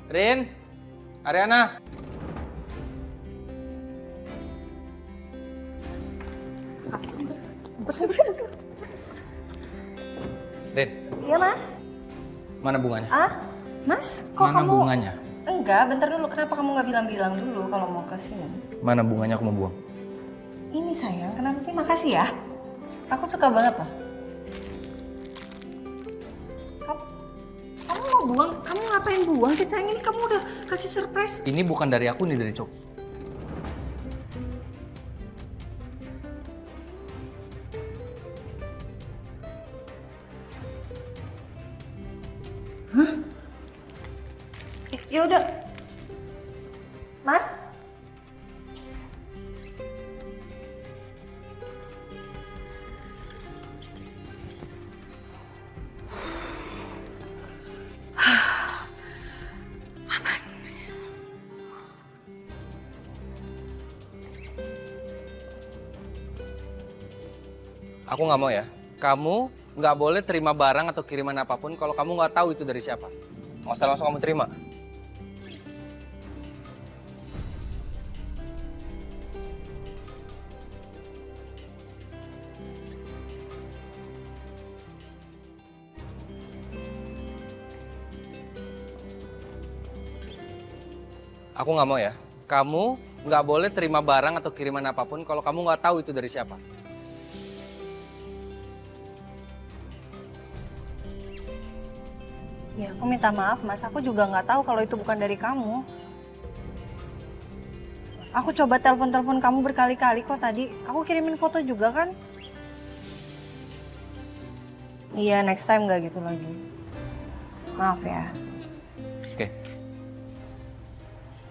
Rin, Ariana. Rin, Iya mas? mana bunganya? Ah? Mas? Kok Mana kamu... bunganya? Enggak, bentar dulu. Kenapa kamu nggak bilang-bilang dulu kalau mau ke sini? Mana bunganya aku mau buang? Ini sayang, kenapa sih? Makasih ya. Aku suka banget loh. Kamu mau buang? Kamu ngapain buang sih sayang? Ini kamu udah kasih surprise. Ini bukan dari aku, ini dari Coki. Hah? Ya udah. Mas? Aku nggak mau ya. Kamu nggak boleh terima barang atau kiriman apapun kalau kamu nggak tahu itu dari siapa. Nggak usah langsung kamu terima. Aku nggak mau ya. Kamu nggak boleh terima barang atau kiriman apapun kalau kamu nggak tahu itu dari siapa. Ya, aku minta maaf mas. Aku juga nggak tahu kalau itu bukan dari kamu. Aku coba telepon-telepon kamu berkali-kali kok tadi. Aku kirimin foto juga kan? Iya, next time nggak gitu lagi. Maaf ya. Oke.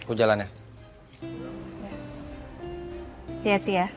Aku jalan ya. Hati-hati ya.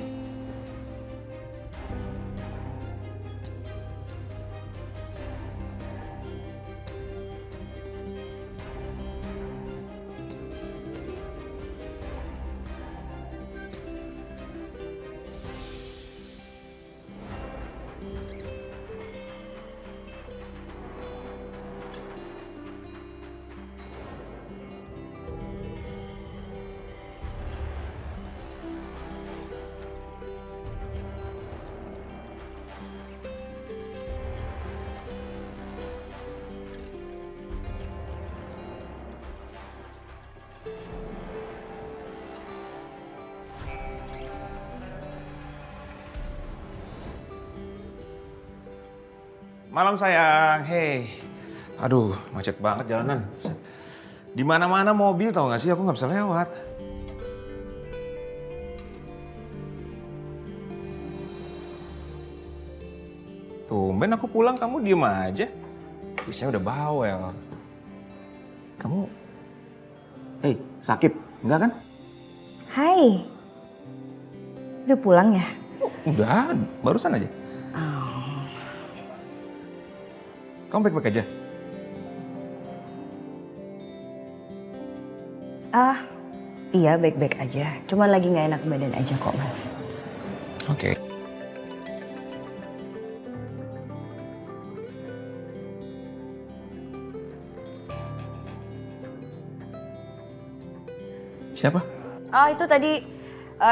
Malam sayang, hey. Aduh, macet banget jalanan. Di mana-mana mobil tau gak sih, aku nggak bisa lewat. Tumben aku pulang, kamu diem aja. Biasanya udah bawel. Kamu, hey, sakit? Enggak kan? Hai. Udah pulang ya? Udah, barusan aja. Kamu baik-baik aja? Iya baik-baik aja. Cuma lagi nggak enak badan aja kok mas. Oke. Siapa? Itu tadi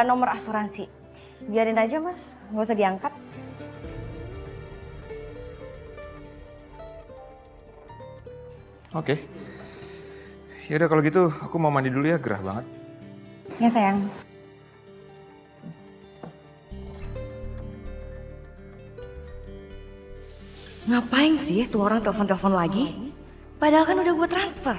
nomor asuransi. Biarin aja mas, nggak usah diangkat. Oke. Yaudah kalau gitu aku mau mandi dulu ya, gerah banget. Ya sayang. Ngapain sih tuh orang telepon-telepon lagi? Padahal kan udah gue transfer.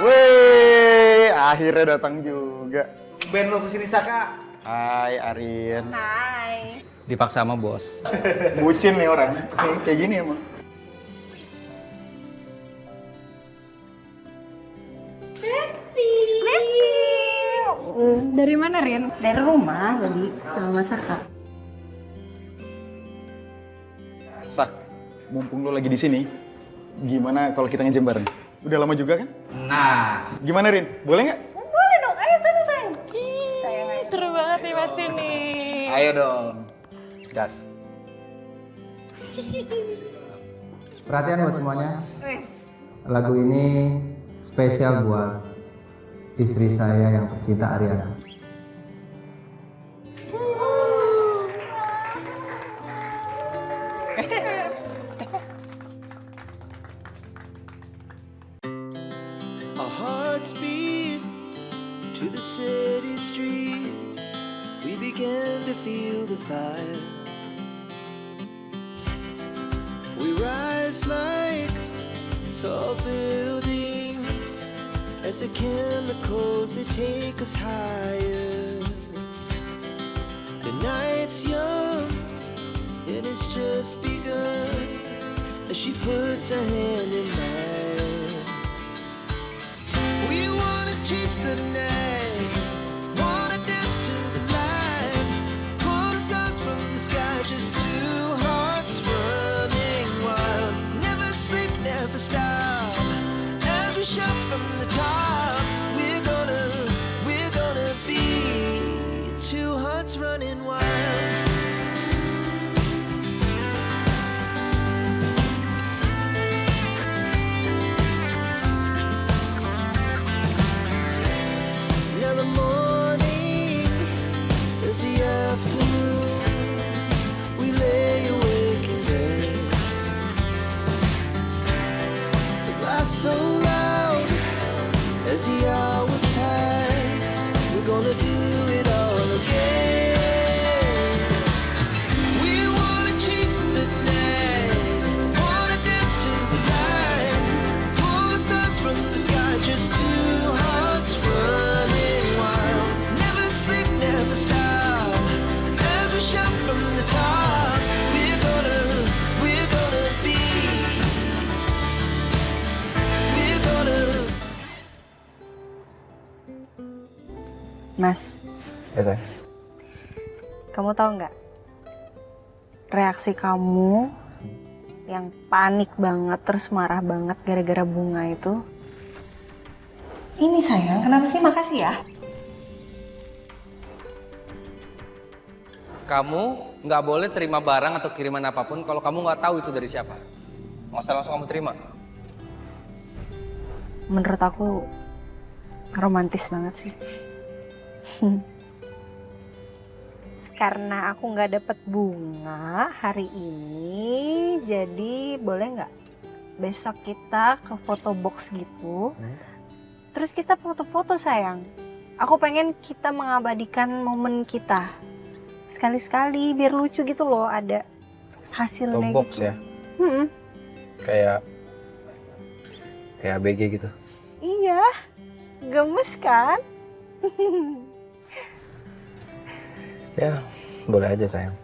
Wih, akhirnya datang juga. Ben lo kesini Saka. Hai Arin. Hai. Dipaksa sama bos. Bucin nih orang. Kayak gini emang. Dari mana, Rin? Dari rumah tadi sama Mas Saka. Sak, mumpung lo lagi di sini, gimana kalau kita nge-jam bareng? Udah lama juga kan? Nah, gimana Rin? Boleh nggak? Boleh dong, ayo sana sayang. Seru banget nih pasti nih. Ayo dong. Gas. Perhatian buat semuanya. Lagu ini spesial buat istri saya yang tercinta Ariana. Our hearts beat to the city streets. We began to feel the fire. We rise like tall buildings as the chemicals they take us higher. The night's young and it's just begun as she puts her hand in mine. We wanna chase the night, wanna dance to the light, pull the stars from the sky, just two hearts running wild. Never sleep, never stop, as we shout from the top. We're gonna be two hearts running wild. Now the morning is the afternoon. We lay awake in bed. The laughs so loud as the hours pass. We're gonna do it all again. We wanna chase the night, wanna dance to the light, pull the stars from the sky, just two hearts running wild. Never sleep, never stop, as we shout from the top. We're gonna be, we're gonna. Mas, Ya, sayang. kamu tahu nggak? Reaksi kamu yang panik banget, terus marah banget gara-gara bunga itu. Ini sayang, kenapa sih? Makasih ya. Kamu nggak boleh terima barang atau kiriman apapun kalau kamu nggak tahu itu dari siapa. Nggak usah langsung kamu terima. Menurut aku romantis banget sih. Karena aku nggak dapet bunga hari ini, jadi boleh nggak besok kita ke foto box gitu, terus kita foto-foto sayang. Aku pengen kita mengabadikan momen kita sekali-sekali biar lucu gitu loh, ada hasilnya Foto box gitu. ya? Mm-mm. Kayak ABG gitu. Iya, gemes kan? Ya, boleh aja sayang.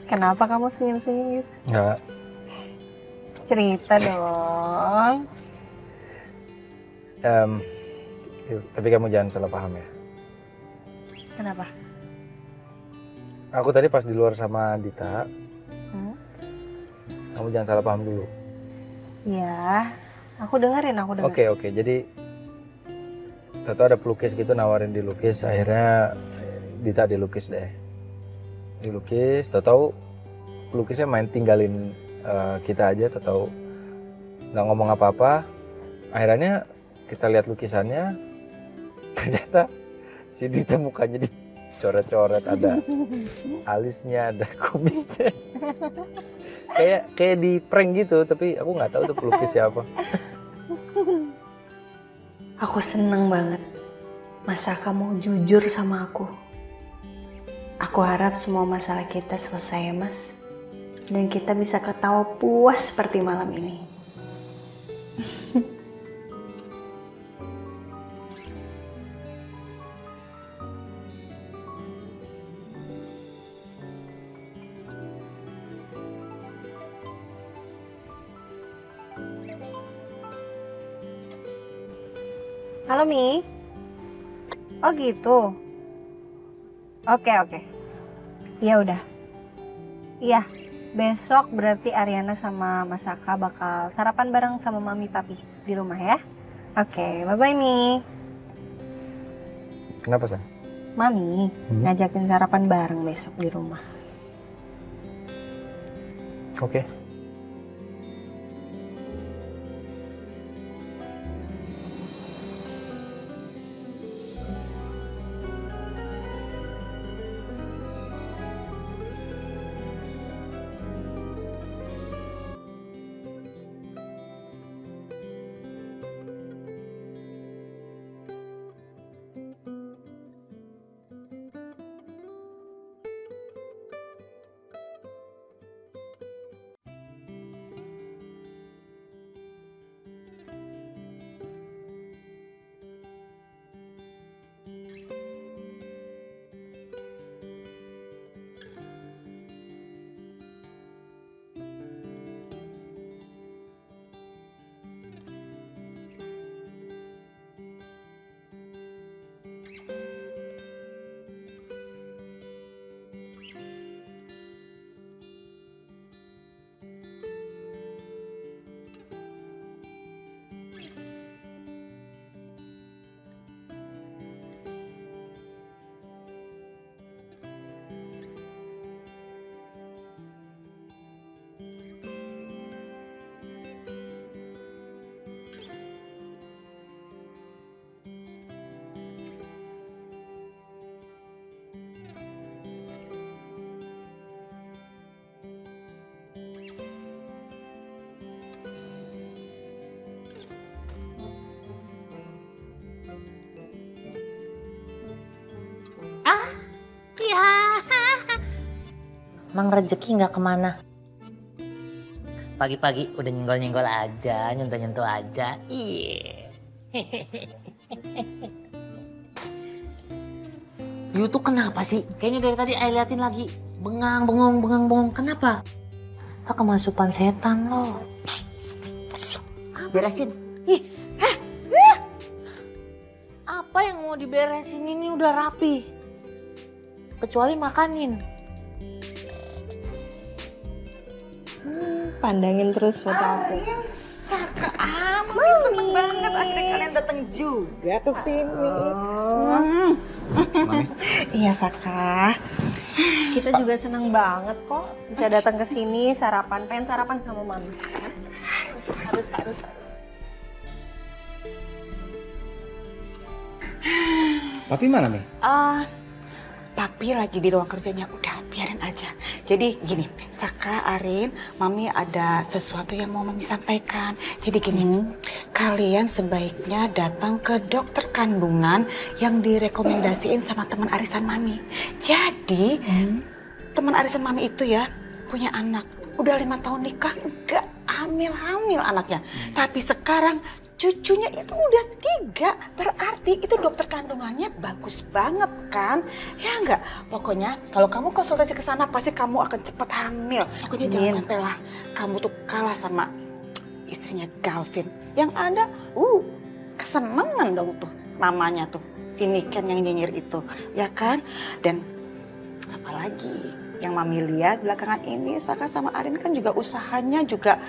Kenapa kamu senyum-senyum gitu? Nggak. Cerita dong. Tapi kamu jangan salah paham ya. Kenapa? Aku tadi pas di luar sama Dita, kamu jangan salah paham dulu. Ya, aku dengerin. Oke, jadi tahu ada pelukis gitu nawarin dilukis, akhirnya Dita dilukis deh. Dilukis, tahu pelukisnya main tinggalin kita aja, tahu nggak ngomong apa-apa. Akhirnya kita lihat lukisannya, ternyata si Dita mukanya dicoret-coret, ada alisnya, ada kumisnya. kayak di prank gitu, tapi aku nggak tahu tuh pelukis siapa. Aku seneng banget masa kamu jujur sama aku. Aku harap semua masalah kita selesai ya Mas. Dan kita bisa ketawa puas seperti malam ini. Halo Mi. Oh gitu. Oke. Ya udah. Iya, besok berarti Ariana sama Mas Saka bakal sarapan bareng sama Mami Papi di rumah ya. Oke, bye-bye Mi. Kenapa, Sa? Mami ngajakin sarapan bareng besok di rumah. Oke. Mang rezeki nggak kemana. Pagi-pagi udah nyenggol-nyenggol aja, nyentuh-nyentuh aja. Iya. You tuh kenapa sih? Kayaknya dari tadi I liatin lagi. Bengang, bengong. Kenapa? Tak kemasukan setan lo. Beresin. Apa yang mau diberesin ini udah rapi. Kecuali makanin. Pandangin terus foto aku. Saka, Mami seneng banget akhirnya kalian datang juga ke sini. Iya Saka. Kita juga seneng banget kok bisa datang ke sini sarapan. Pengen sarapan sama Mami. Harus. Papi mana, Mi? Papi lagi di ruang kerjanya, udah biarin aja. Jadi gini, Saka, Arin, Mami ada sesuatu yang mau Mami sampaikan. Jadi gini, kalian sebaiknya datang ke dokter kandungan yang direkomendasiin sama teman arisan Mami. Jadi, teman arisan Mami itu ya punya anak. Udah 5 tahun nikah, enggak hamil anaknya. Tapi sekarang cucunya itu udah 3, berarti itu dokter kandungannya bagus banget kan? Ya enggak? Pokoknya kalau kamu konsultasi ke sana pasti kamu akan cepat hamil. Pokoknya jangan sampai lah kamu tuh kalah sama istrinya Galvin. Yang ada, kesenengan dong tuh mamanya tuh, si Niken yang nyinyir itu, ya kan? Dan apalagi yang Mami lihat belakangan ini Saka sama Arin kan juga usahanya juga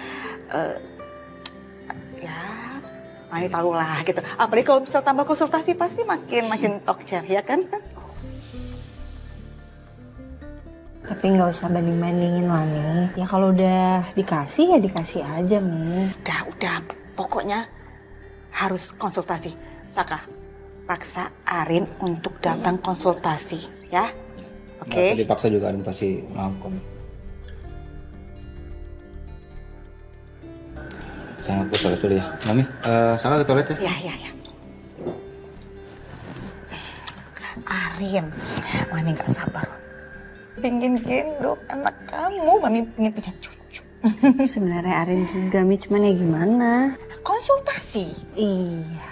Mami tahu lah gitu. Apalagi kalau misal tambah konsultasi pasti makin tokcer ya kan? Tapi nggak usah banding-bandingin lah nih. Ya kalau udah dikasih ya dikasih aja Mi. Udah. Pokoknya harus konsultasi. Saka, paksa Arin untuk datang konsultasi ya. Oke? Nggak dipaksa juga Arin pasti mau kok. Saya ke toilet dulu ya. Mami, Saka ke toilet ya? Iya. Arin, Mami gak sabar. Pengen gendong anak kamu, Mami pengen punya cucu. Sebenarnya Arin juga Mi, cuman ya gimana? Konsultasi. Iya,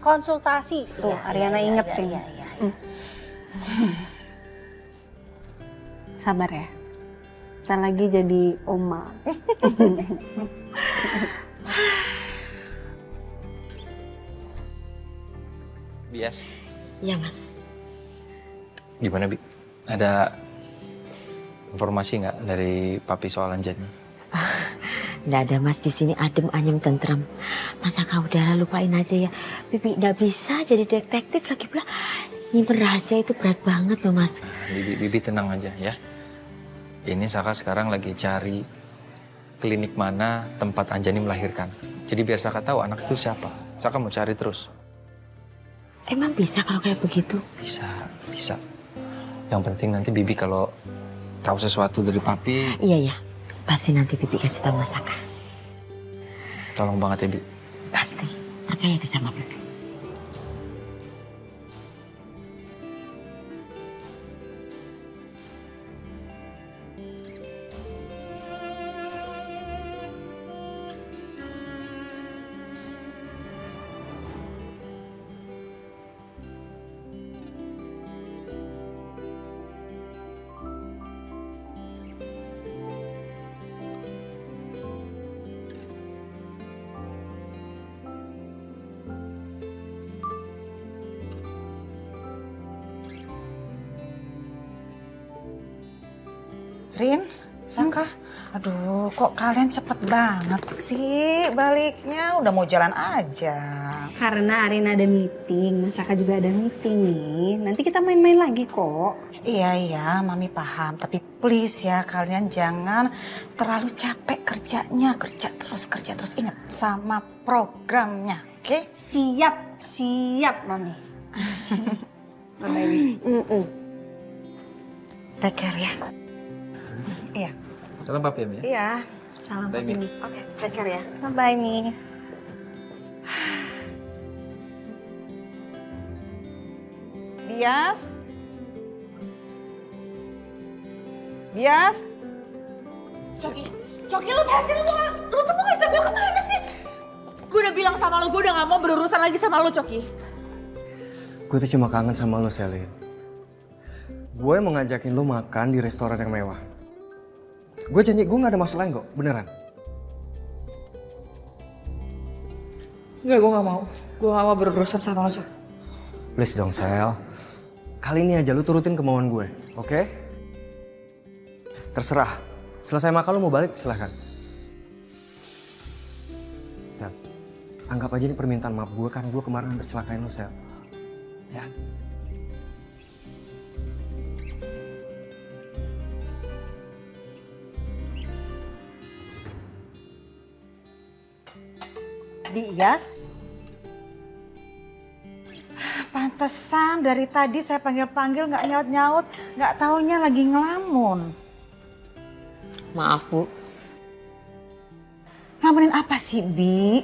konsultasi. Tuh, Ariana inget nih. Sabar ya. Ntar lagi jadi oma. Bias. Iya mas. Gimana, Bi? Ada informasi nggak dari papi soal Anjani? Nggak ada mas, di sini adem, ayem, tentram. Masa kau udah lupain aja ya. Bibi nggak bisa jadi detektif lagi pula. Nyimpen rahasia itu berat banget loh mas. Bibi tenang aja ya. Ini Saka sekarang lagi cari klinik mana tempat Anjani melahirkan. Jadi biar Saka tahu anak itu siapa. Saka mau cari terus. Emang bisa kalau kayak begitu? Bisa. Yang penting nanti Bibi kalau tahu sesuatu dari papi. Iya. Pasti nanti Bibi kasih tahu Mas Saka. Tolong banget ya, Bi. Pasti. Percaya deh sama Bibi. Rin, Saka, aduh kok kalian cepet banget sih baliknya, udah mau jalan aja. Karena Arin ada meeting, Saka juga ada meeting nih. Nanti kita main-main lagi kok. Iya, Mami paham. Tapi please ya, kalian jangan terlalu capek kerjanya. Kerja terus. Ingat sama programnya, oke? Siap, Mami. Take care ya. Iya. Salam papi ya, Mi. Iya. Salam Bye, papi. Mi. Oke, take care ya. Bye, Mi. Bias. Coki lu berhasil lu tuh mau ngajak gue kemana sih? Gue udah bilang sama lo, gue udah gak mau berurusan lagi sama lo, Coki. Gue tuh cuma kangen sama lo, Selin. Gue mau ngajakin lo makan di restoran yang mewah. Gue janji gue gak ada maksud lain kok, beneran. Enggak, gue gak mau. Gue gak mau berurusan sama lo, Coki. Please dong, Sel. Kali ini aja lu turutin kemauan gue, oke? Terserah. Selesai makan lu mau balik, silahkan. Sel, anggap aja ini permintaan maaf gue kan gue kemarin hampir celakain lu, Sel. Ya. Bias. Pantesan dari tadi saya panggil-panggil nggak nyaut-nyaut, nggak taunya lagi ngelamun. Maaf Bu. Ngelamunin apa sih, Bi?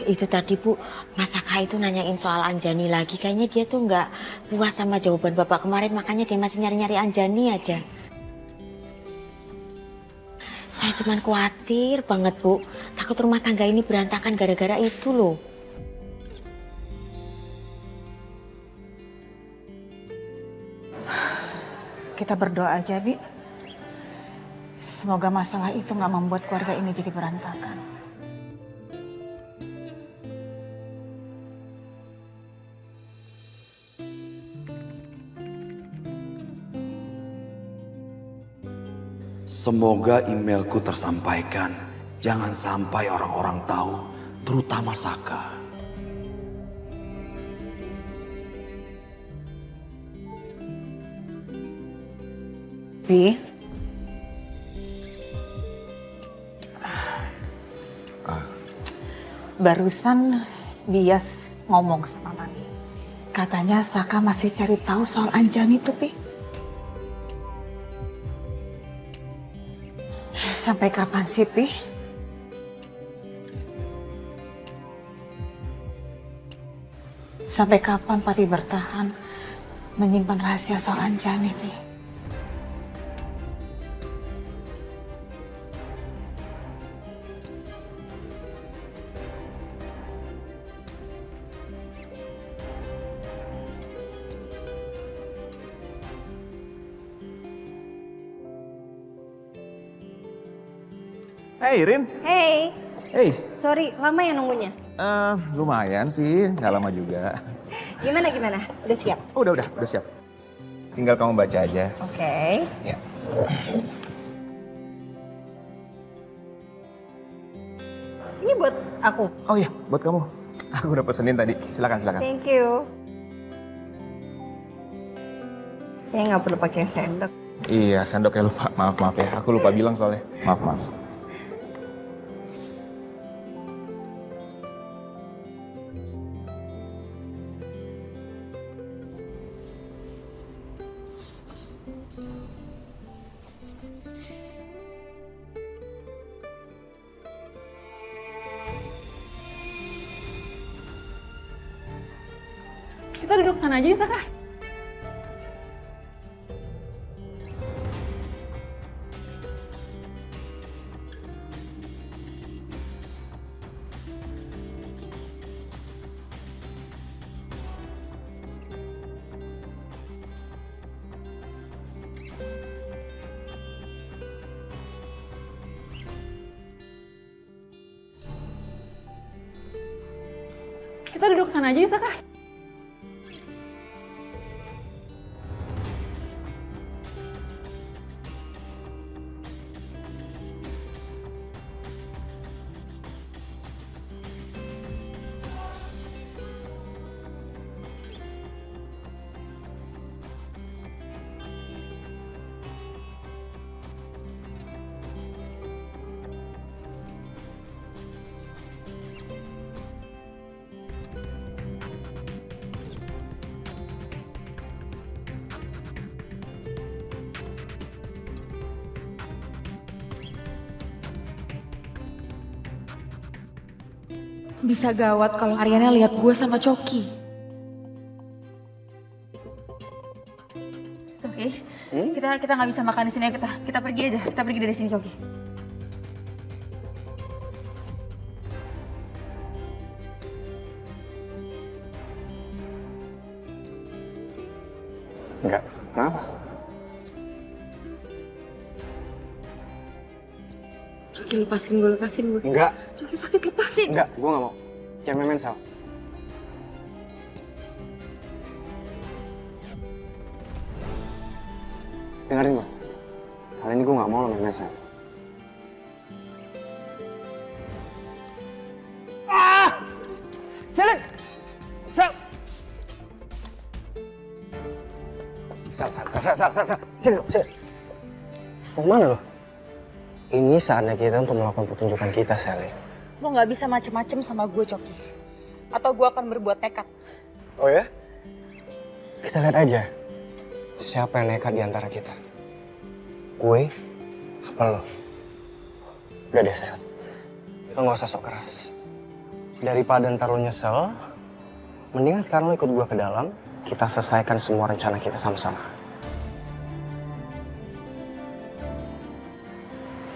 Itu tadi Bu, Mas Saka itu nanyain soal Anjani lagi. Kayaknya dia tuh nggak puas sama jawaban Bapak kemarin, makanya dia masih nyari-nyari Anjani aja. Saya cuman khawatir banget Bu, takut rumah tangga ini berantakan gara-gara itu loh. Kita berdoa aja, Bi. Semoga masalah itu nggak membuat keluarga ini jadi berantakan. Semoga emailku tersampaikan. Jangan sampai orang-orang tahu, terutama Saka. Bi. Barusan Bias ngomong sama Mami. Katanya Saka masih cari tahu soal Anjani tuh, Pi. Sampai kapan sih, Pi? Sampai kapan Papi bertahan menyimpan rahasia soal Anjani, Pi? Hey, Rin. Hey, Hey. sorry lama ya nunggunya? Lumayan sih, nggak lama juga. Gimana? Udah siap? Udah siap. Tinggal kamu baca aja. Oke. Ya. Ini buat aku. Oh iya, buat kamu. Aku udah pesenin tadi. Silakan. Thank you. Kayaknya nggak perlu pakai sendok. Iya, sendoknya lupa. Maaf ya. Aku lupa bilang soalnya. Maaf. Kita duduk sana aja ya, Saka. Kita duduk sana aja ya, Saka. Bisa gawat kalau Aryana lihat gue sama Coki. Coki, kita nggak bisa makan di sini ya, kita pergi aja. Kita pergi dari sini, Coki. Enggak. Kenapa? Coki, lepasin gue. Enggak. Coki sakit, lepasin. Enggak, gue gak mau. Jangan main-main, Sal. Dengerin gue. Kali ini gue gak mau lo main-main, Sal. Selin! Sal! Sal. Sini. Mau kemana lo? Ini saatnya kita untuk melakukan pertunjukan kita, Selin. Lo nggak bisa macem-macem sama gue, Coki. Atau gue akan berbuat nekat. Oh ya? Kita lihat aja. Siapa yang nekat di antara kita? Gue? Apa lo? Udah deh, Sel. Lo gak usah sok keras. Daripada ntar lo nyesel, mendingan sekarang lo ikut gue ke dalam, kita selesaikan semua rencana kita sama-sama.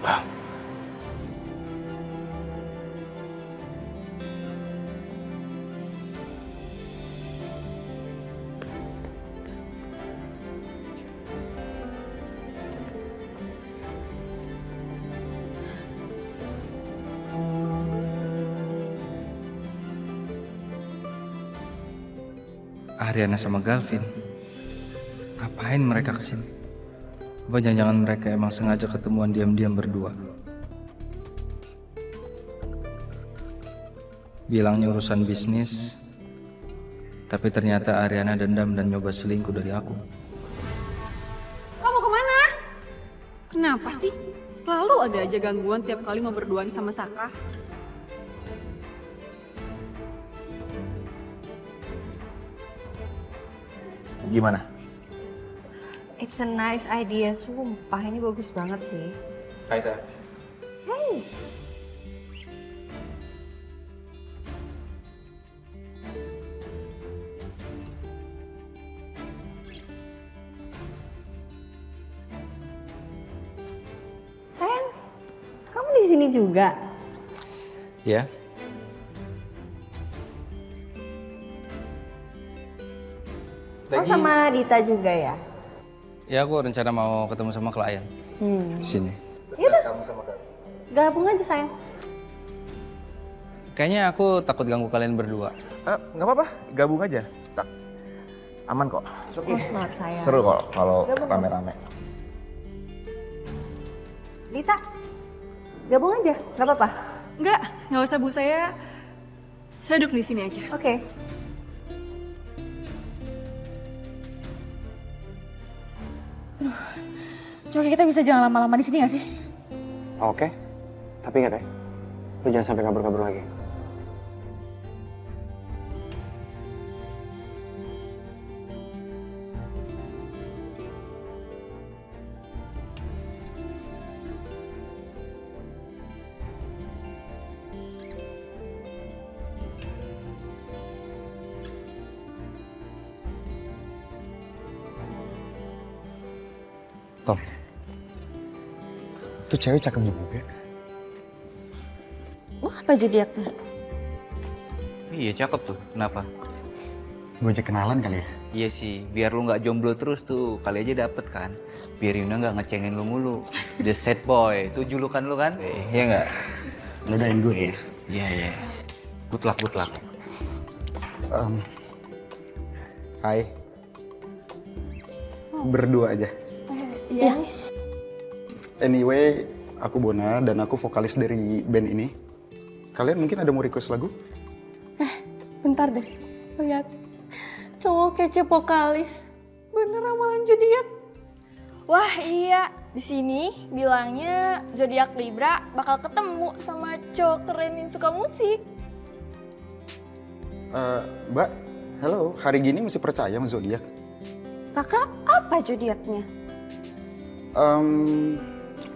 Nah. Aryana sama Galvin, ngapain mereka kesini? Apa jangan-jangan mereka emang sengaja ketemuan diam-diam berdua? Bilangnya urusan bisnis, tapi ternyata Aryana dendam dan nyoba selingkuh dari aku. Kamu kemana? Kenapa sih? Selalu ada aja gangguan tiap kali mau berduaan sama Saka. Gimana? It's a nice idea, sumpah ini bagus banget sih. Hai, Sa. Hey. Sayang, kamu di sini juga? Ya, Oh sama Dita juga ya? ya aku rencana mau ketemu sama klien di sini. Yaudah, gabung aja sayang. Kayaknya aku takut ganggu kalian berdua. Nggak apa-apa, gabung aja. Tak. Aman kok. Of course not, sayang. Seru kok kalau Gabung. rame-rame. Dita, gabung aja, nggak apa-apa. Nggak usah Bu, saya duduk di sini aja. Oke. Coba kita bisa jangan lama-lama di sini gak sih? Oke, tapi ingat ya, lu jangan sampai kabur-kabur lagi. Tom, tuh cewek cakep juga. Wah, apa zodiaknya? Iya cakep tuh, kenapa? Gue aja kenalan kali ya. Iya sih, biar lu nggak jomblo terus tuh, kali aja dapet kan. Biar Yuna nggak ngecengin lu mulu. The sad boy, itu julukan lu kan? Iya nggak? Lo doain gue ya. Iya, iya. Good luck, good luck. Hai. Berdua aja. Iya. Anyway, aku Bona dan aku vokalis dari band ini. Kalian mungkin ada mau request lagu? Bentar deh, lihat. Cowok kece vokalis. Bener ramalan zodiak. Wah iya, di sini bilangnya zodiak Libra bakal ketemu sama cowok keren yang suka musik. Mbak, halo. Hari gini masih percaya sama zodiak? Kakak apa zodiaknya?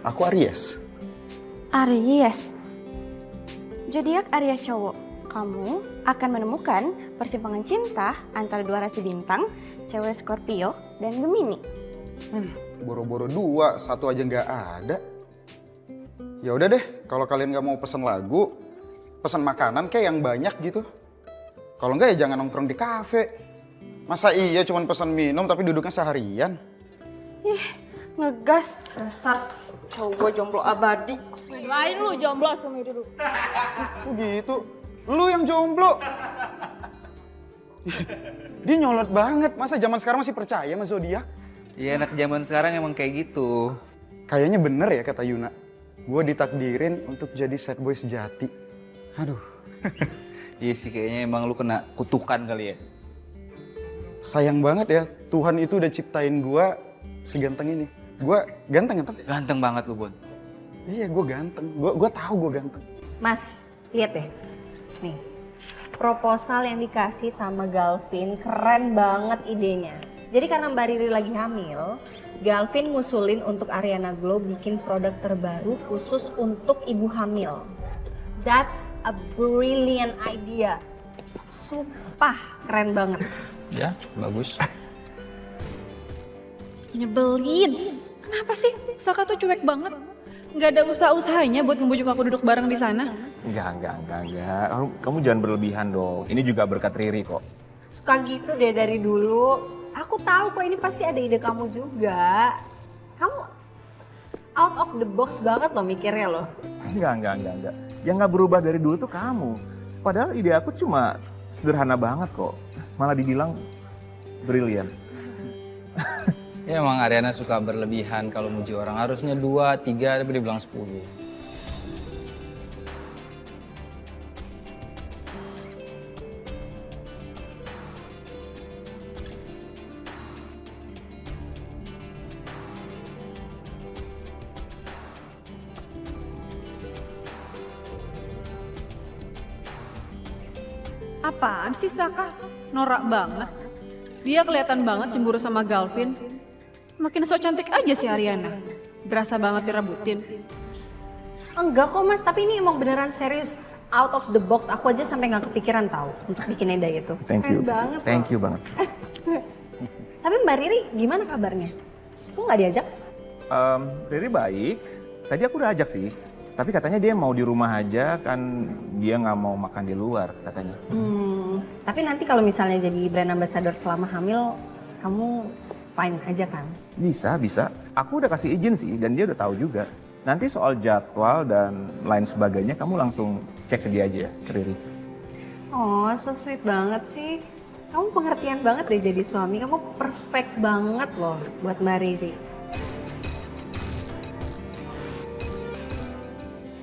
Aku Aries. Aries. Zodiak Aries cowok. Kamu akan menemukan persimpangan cinta antara dua rasi bintang, cewek Scorpio dan Gemini. Boro-boro dua, satu aja nggak ada. Ya udah deh, kalau kalian nggak mau pesan lagu, pesan makanan kayak yang banyak gitu. Kalau nggak ya jangan nongkrong di kafe. Masa iya cuman pesan minum tapi duduknya seharian? Ih, ngegas. Dasar cowok jomblo abadi. Lain lu jomblo seumur hidup. Begitu. Lu yang jomblo. Dia nyolot banget. Masa zaman sekarang masih percaya sama zodiak? Iya, anak zaman sekarang emang kayak gitu. Kayaknya bener ya kata Yuna. Gue ditakdirin untuk jadi sad boy sejati. Aduh. Iya sih, kayaknya emang lu kena kutukan kali ya. Sayang banget ya, Tuhan itu udah ciptain gue seganteng ini. Gue ganteng kan? Ganteng banget lu, Bon. Iya, gue ganteng. Gue tahu gue ganteng. Mas, lihat deh. Nih, proposal yang dikasih sama Galvin keren banget idenya. Jadi karena Mbak Riri lagi hamil, Galvin ngusulin untuk Ariana Glow bikin produk terbaru khusus untuk ibu hamil. That's a brilliant idea. Sumpah, keren banget. Ya, bagus. Nyebelin. Kenapa sih Saka tuh cuek banget? Nggak ada usaha-usahanya buat ngebujuk aku duduk bareng di sana. Enggak. Kamu jangan berlebihan dong. Ini juga berkat Riri kok. Suka gitu deh dari dulu. Aku tahu kok ini pasti ada ide kamu juga. Kamu out of the box banget loh mikirnya loh. Enggak. Yang nggak berubah dari dulu tuh kamu. Padahal ide aku cuma sederhana banget kok. Malah dibilang brilian. Ya emang Ariana suka berlebihan kalau muji orang. Harusnya 2, 3, tapi dia bilang 10. Apaan sih Saka? Norak banget. Dia kelihatan banget cemburu sama Galvin. Makin sok cantik aja si Ariana. Berasa banget direbutin. Enggak kok mas, tapi ini emang beneran serius. Out of the box, aku aja sampai nggak kepikiran tahu untuk bikin ide itu. Thank you. Keren banget loh. Thank you banget. Tapi Mbak Riri gimana kabarnya? Kok nggak diajak? Riri baik. Tadi aku udah ajak sih. Tapi katanya dia mau di rumah aja, kan dia nggak mau makan di luar katanya. Tapi nanti kalau misalnya jadi brand ambassador selama hamil, kamu fine aja kan? Bisa. Aku udah kasih izin sih dan dia udah tahu juga. Nanti soal jadwal dan lain sebagainya kamu langsung cek ke dia aja ya, ke Riri. Oh, so sweet banget sih. Kamu pengertian banget deh jadi suami. Kamu perfect banget loh buat Mbak Riri.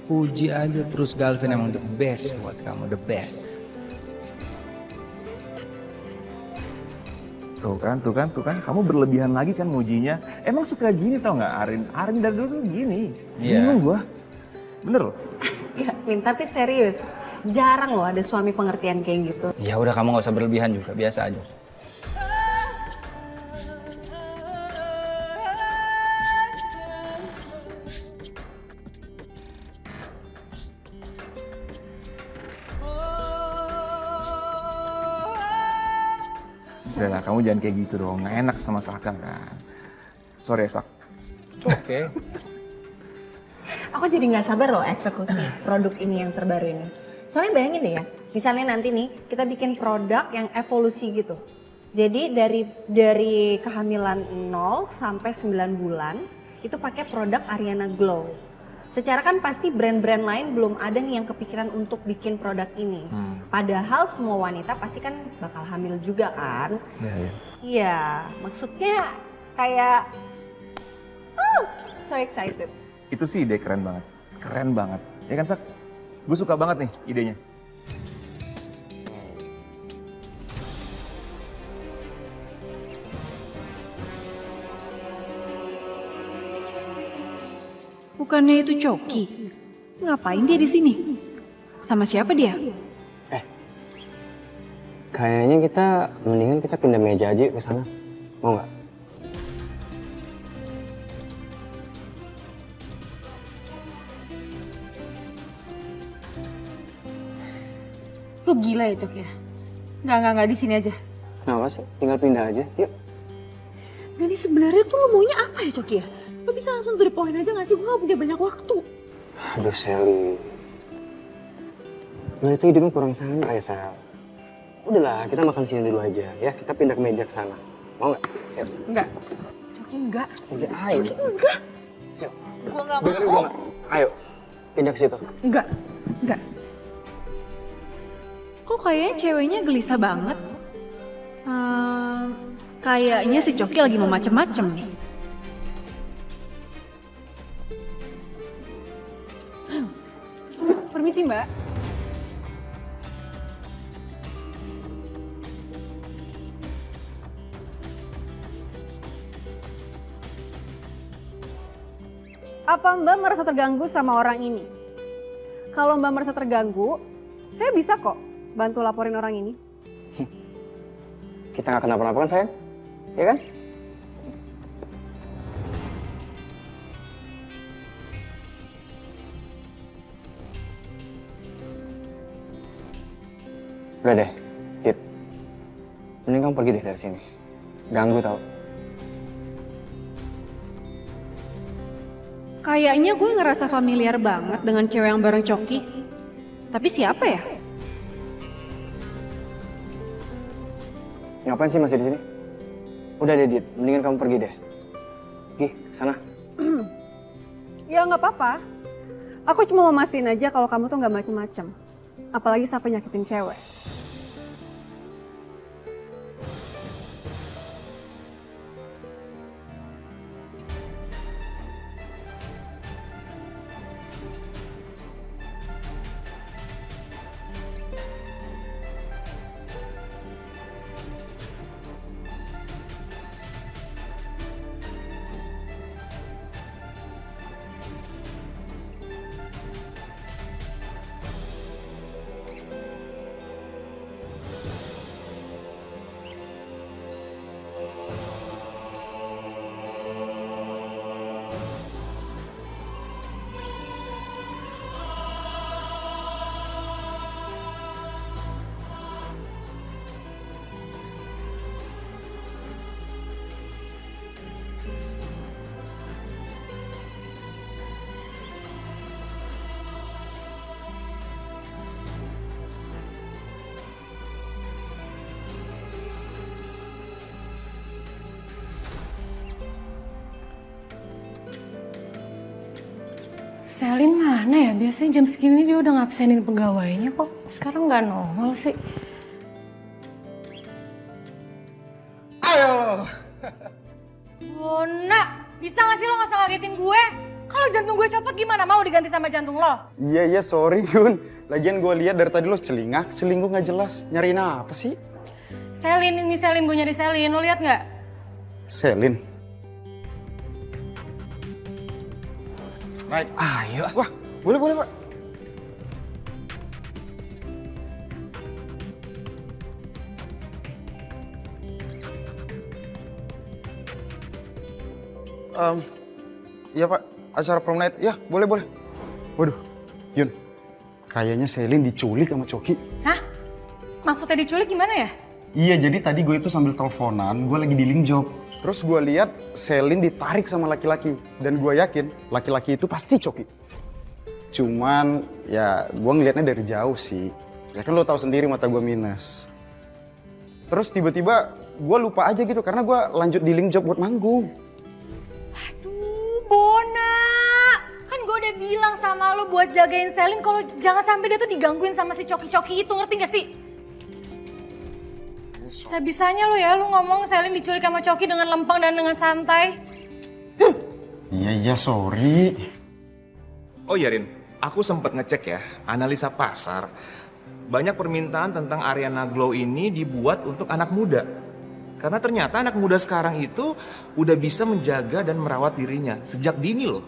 Puji aja terus Galvin, emang the best buat kamu, the best. Tuh kan, kamu berlebihan lagi kan mujinya. Emang suka gini tau nggak Arin? Arin dari dulu gini. Iya. Bingung gua. Bener loh. Min, tapi serius. Jarang loh ada suami pengertian kayak gitu. Ya udah, kamu nggak usah berlebihan juga, biasa aja. Udah lah, kamu jangan kayak gitu dong. Nggak enak sama Saka kan. Sorry ya, Sak. Oke. Aku jadi nggak sabar loh eksekusi produk ini yang terbaru ini. Soalnya bayangin deh ya, misalnya nanti nih kita bikin produk yang evolusi gitu. Jadi dari kehamilan 0 sampai 9 bulan itu pakai produk Ariana Glow. Secara kan pasti brand-brand lain belum ada nih yang kepikiran untuk bikin produk ini. Padahal semua wanita pasti kan bakal hamil juga kan. Iya, maksudnya kayak so excited. Itu sih ide keren banget. Keren banget. Ya kan, Sak? Gue suka banget nih idenya. Bukannya itu Coki? Ngapain dia di sini? Sama siapa dia? Kayaknya mendingan kita pindah meja aja ke sana. Mau nggak? Lu gila ya, Cok ya? Nggak di sini aja. Kenapa sih? Tinggal pindah aja, yuk. Nggak, ini sebenarnya tuh lo maunya apa ya, Cok ya? Lo bisa langsung to the point aja nggak sih? Gue nggak punya banyak waktu. Aduh, Sally. Lo itu hidupnya kurang santai, Sal. Udahlah, kita makan sini dulu aja ya. Kita pindah ke meja ke sana. Mau nggak? Yuk. Enggak. Coki enggak. Udah, ayo. Coki enggak. Siap. Gue nggak Dengerin mau. gua nggak? Ayo, pindah ke situ. Enggak. Kok kayaknya ceweknya gelisah banget? Kayaknya si Coki lagi mau macem-macem nih. Permisi, Mbak. Apa Mbak merasa terganggu sama orang ini? Kalau Mbak merasa terganggu, saya bisa kok bantu laporin orang ini. Kita nggak kenapa-napa kan, sayang? Ya kan? Udah deh, Dit. Mending kamu pergi deh dari sini. Ganggu tau. Kayaknya gue ngerasa familiar banget dengan cewek yang bareng Coki. Tapi siapa ya? Ngapain sih masih di sini? Udah deh, Dit. Mendingan kamu pergi deh. Gih, sana. Ya nggak apa-apa. Aku cuma mau mastiin aja kalau kamu tuh nggak macem-macem. Apalagi sampai nyakitin cewek. Selin mana ya? Biasanya jam segini dia udah ngabsenin pegawainya kok. Sekarang nggak nongol sih. Ayo. Bona, bisa gak sih lo gak usah ngagetin gue? Kalau jantung gue copot gimana? Mau diganti sama jantung lo? Iya, sorry Yun. Lagian gue lihat dari tadi lo selingkuh nggak jelas. Nyariin apa sih? Selin, ini Selin, gue nyari Selin. Lo lihat nggak? Selin. Right. Ayo. Wah, boleh Pak. Iya Pak, acara prom night. Ya, boleh. Waduh, Yun. Kayaknya Selin diculik sama Coki. Hah? Maksudnya diculik gimana ya? Iya, jadi tadi gue itu sambil teleponan, gue lagi di link job. Terus gue lihat Selin ditarik sama laki-laki. Dan gue yakin laki-laki itu pasti Coki. Cuman ya gue ngeliatnya dari jauh sih. Ya kan lo tahu sendiri mata gue minus. Terus tiba-tiba gue lupa aja gitu karena gue lanjut di link job buat manggung. Aduh, Bona. Kan gue udah bilang sama lo buat jagain Selin kalau jangan sampai dia tuh digangguin sama si Coki-Coki itu, ngerti gak sih? Bisa-bisanya lo ya, lo ngomong Selin diculik sama Coki dengan lempeng dan dengan santai. Iya, sorry. Oh iya Rin, aku sempat ngecek ya, analisa pasar. Banyak permintaan tentang Ariana Glow ini dibuat untuk anak muda. Karena ternyata anak muda sekarang itu udah bisa menjaga dan merawat dirinya sejak dini loh.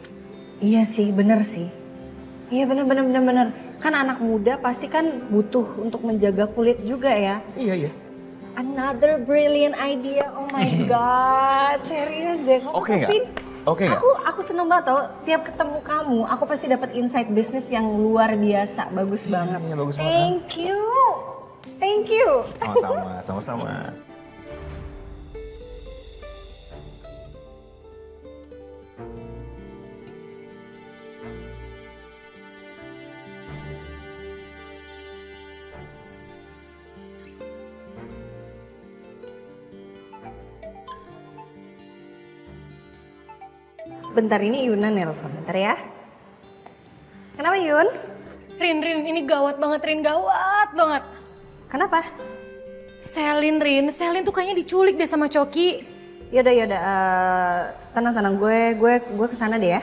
Iya sih, bener sih. Iya bener. Kan anak muda pasti kan butuh untuk menjaga kulit juga ya. Iya. Another brilliant idea, oh my god, serius deh. Oke nggak? Oke nggak? Aku seneng banget tau, setiap ketemu kamu, aku pasti dapat insight bisnis yang luar biasa, bagus banget. Iya, bagus banget. Thank you. Sama-sama. Bentar, ini Yuna nelfon, bentar ya. Kenapa Yun? Rin, ini gawat banget, Rin, gawat banget. Kenapa? Selin, Rin, Selin tuh kayaknya diculik deh sama Coki. Yaudah, tenang, gue kesana deh ya.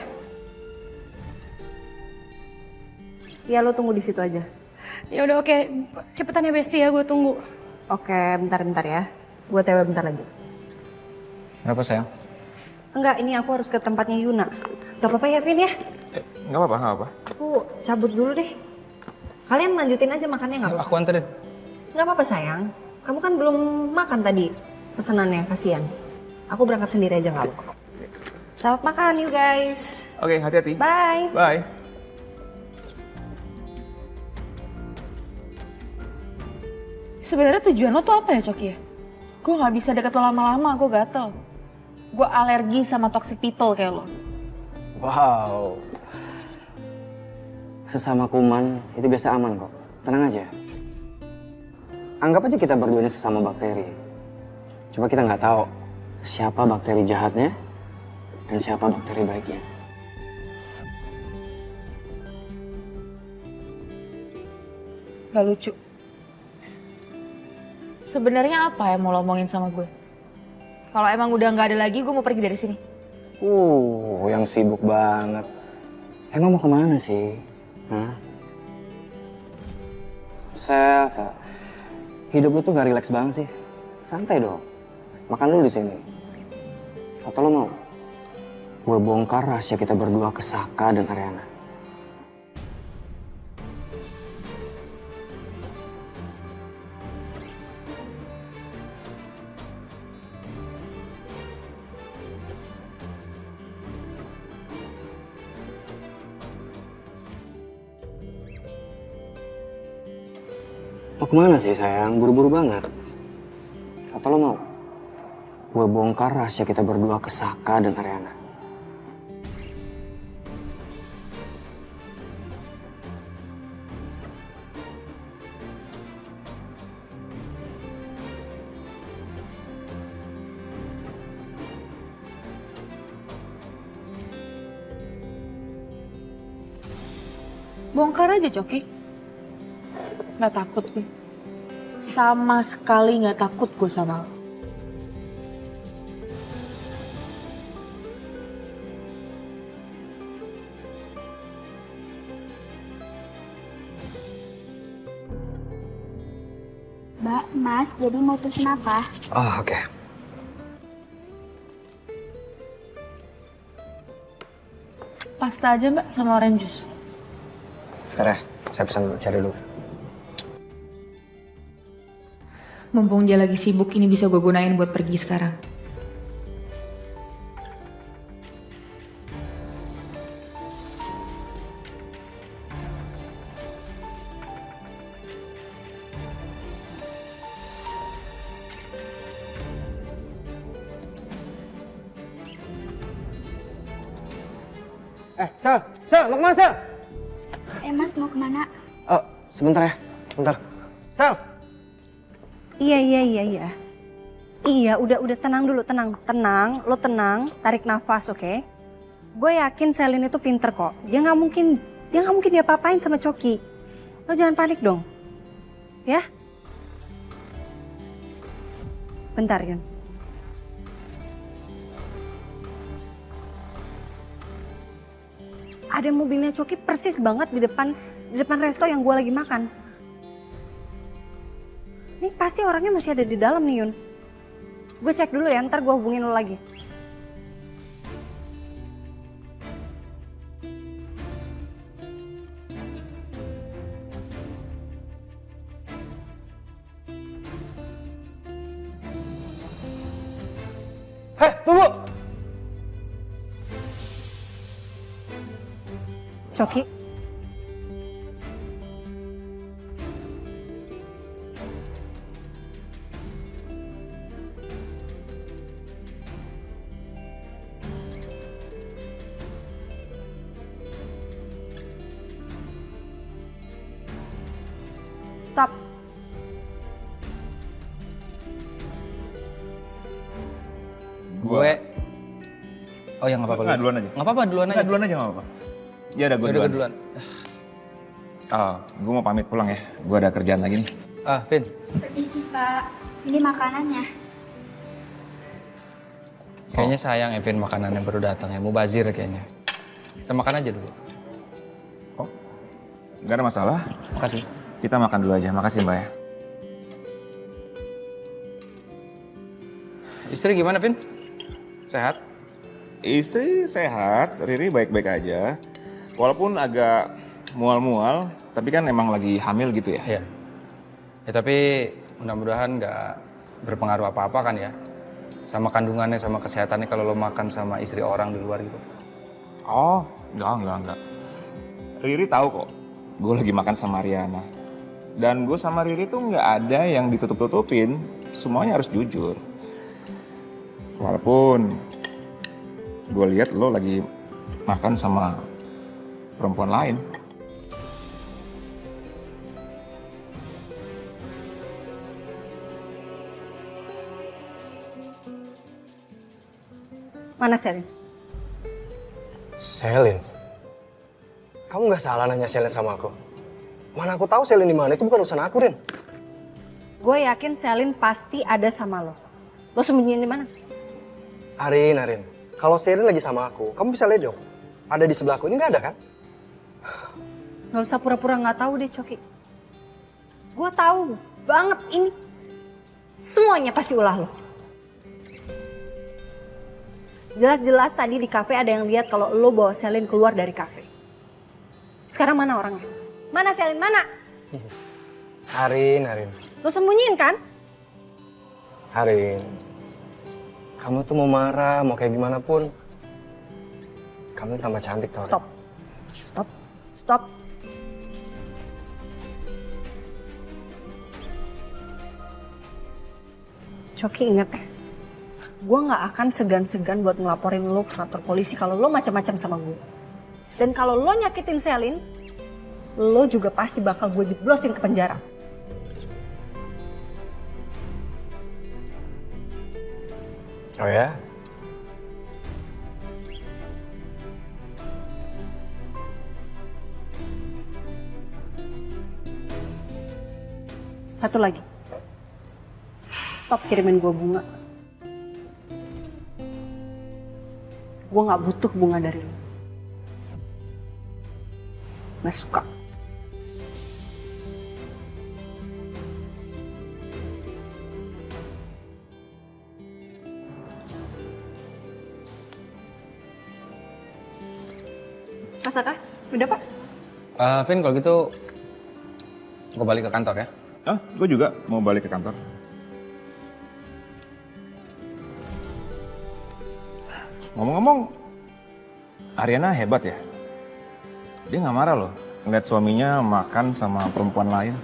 Ya lo tunggu di situ aja. Ya udah oke, cepetan ya Besti ya, gue tunggu. Oke, bentar ya. Gue TW bentar lagi. Kenapa sayang? Enggak, ini aku harus ke tempatnya Yuna. Gak apa-apa ya Vin ya? Nggak apa-apa. Aku cabut dulu deh. Kalian lanjutin aja makannya nggak apa-apa? Aku anterin. Nggak apa-apa sayang. Kamu kan belum makan tadi pesanannya, kasihan. Aku berangkat sendiri aja nggak apa-apa. Selamat makan you guys. Oke, hati-hati. Bye. Bye. Sebenarnya tujuan lo tuh apa ya Coki ya? Gue gak bisa deket lo lama-lama, gue gatel. Gue alergi sama toxic people kayak lo. Wow. Sesama kuman itu biasa aman kok. Tenang aja. Anggap aja kita berdua ini sesama bakteri. Cuma kita nggak tahu siapa bakteri jahatnya dan siapa bakteri baiknya. Gak lucu. Sebenarnya apa yang mau lo omongin sama gue? Kalau emang udah nggak ada lagi, gue mau pergi dari sini. Yang sibuk banget. Emang mau kemana sih? Hah? Sel. Hidup lu tuh gak rileks banget sih. Santai dong. Makan dulu di sini. Atau lo mau? Gue bongkar rahasia kita berdua ke Saka dan Ariana. Mau kemana sih sayang? Buru-buru banget. Atau lo mau? Gue bongkar rahasia kita berdua ke Saka dan Ariana. Bongkar aja, Coki. Gak takut gue. Sama sekali gak takut gue sama lo. Mbak, Mas, jadi mau pesen apa? Oh, oke. Pasta aja mbak, sama orange juice. Bentar ya, saya pesan dulu, cari dulu. Mumpung dia lagi sibuk, ini bisa gue gunain buat pergi sekarang. Sel, mau kemana, Sel? Mas mau kemana? Oh, sebentar ya, bentar. Sel! Iya. Iya, udah tenang dulu, tenang. Lo tenang, tarik nafas, oke? Gue yakin Selin itu pinter kok. Dia nggak mungkin dia apa-apain sama Coki. Lo jangan panik dong, ya? Bentar, Yun. Ada mobilnya Coki persis banget di depan resto yang gue lagi makan. Ini pasti orangnya masih ada di dalam nih, Yun. Gue cek dulu ya, ntar gue hubungin lo lagi. Hei, tunggu! Coki. Stop. Gue. Oh ya nggak apa-apa. Nggak, duluan aja. Nggak apa-apa, duluan aja. Nggak, duluan aja nggak apa-apa. Ya udah, gue duluan. Oh, gue mau pamit pulang ya. Gue ada kerjaan lagi nih. Vin. Permisi Pak, ini makanannya. Kayaknya sayang Vin makanan yang baru datang ya. Mubazir kayaknya. Kita makan aja dulu. Oh, nggak ada masalah. Makasih. Kita makan dulu aja. Makasih Mbak ya. Istri gimana, Vin? Sehat? Istri sehat, Riri baik-baik aja. Walaupun agak mual-mual, tapi kan emang lagi hamil gitu ya. Iya. Ya tapi mudah-mudahan nggak berpengaruh apa-apa kan ya. Sama kandungannya, sama kesehatannya kalau lo makan sama istri orang di luar gitu. Oh, enggak. Riri tahu kok, gue lagi makan sama Ariana. Dan gue sama Riri tuh nggak ada yang ditutup-tutupin, semuanya harus jujur. Walaupun gue lihat lo lagi makan sama perempuan lain. Mana Selin? Selin? Kamu nggak salah nanya Selin sama aku. Mana aku tahu Selin di mana, itu bukan urusan aku, Rin. Gue yakin Selin pasti ada sama lo. Lo sembunyiin di mana? Arin. Kalau Selin lagi sama aku, kamu bisa lihat dong. Ada di sebelah aku, ini nggak ada kan? Gak usah pura-pura nggak tahu deh, Coki. Gue tahu banget ini. Semuanya pasti ulah lo. Jelas-jelas tadi di kafe ada yang lihat kalau lo bawa Selin keluar dari kafe. Sekarang mana orangnya? Mana Selin? Mana? Arin. Lo sembunyiin kan? Arin, kamu tuh mau marah, mau kayak gimana pun, kamu tambah cantik tau. Stop. Coki inget ya, gue gak akan segan-segan buat ngelaporin lo ke kantor polisi kalau lo macam-macam sama gue. Dan kalau lo nyakitin Selin, lo juga pasti bakal gue jeblosin ke penjara. Oh ya? Satu lagi. Stop kirimin gue bunga. Gue gak butuh bunga dari lo. Gak suka. Mas Saka, udah Pak? Vin, kalau gitu gue balik ke kantor ya. Ah, gue juga mau balik ke kantor. Ngomong-ngomong, Ariana hebat ya. Dia nggak marah loh ngeliat suaminya makan sama perempuan lain.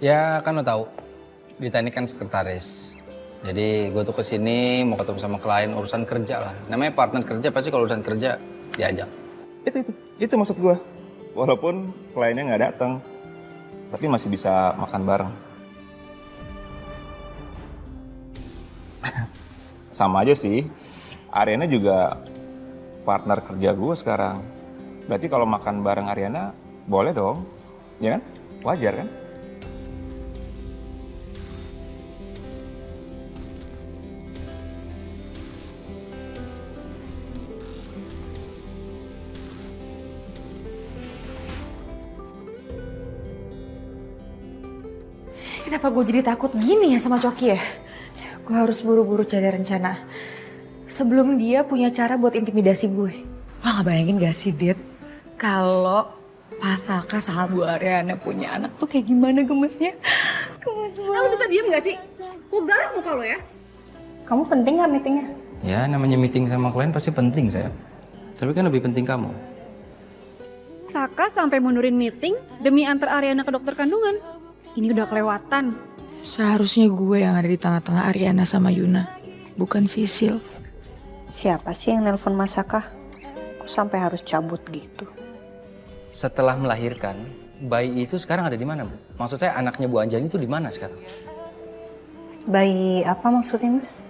Ya kan lo tahu, Dita ini kan sekretaris. Jadi gue tuh kesini mau ketemu sama klien urusan kerja lah. Namanya partner kerja pasti kalau urusan kerja diajak. Itu maksud gue. Walaupun kliennya nggak datang, tapi masih bisa makan bareng. Sama aja sih, Ariana juga partner kerja gue sekarang. Berarti kalau makan bareng Ariana boleh dong, ya kan? Wajar kan? Kenapa gue jadi takut gini ya sama Coki ya? Gue harus buru-buru cari rencana. Sebelum dia punya cara buat intimidasi gue. Lo gak bayangin gak sih, Dit? Kalau Pasaka sama Bu Ariana punya anak tuh kayak gimana gemesnya? Gemes banget. Lo bisa diem gak sih? Gue garis muka lo ya. Kamu penting gak meetingnya? Ya namanya meeting sama klien pasti penting saya. Tapi kan lebih penting kamu. Saka sampai mundurin meeting demi antar Ariana ke dokter kandungan. Ini udah kelewatan. Seharusnya gue yang ada di tengah-tengah Ariana sama Yuna, bukan Sisil. Siapa sih yang nelpon Mas Saka? Kok sampai harus cabut gitu? Setelah melahirkan, bayi itu sekarang ada di mana, Bu? Maksud saya anaknya Bu Anjani itu di mana sekarang? Bayi apa maksudnya, Mas?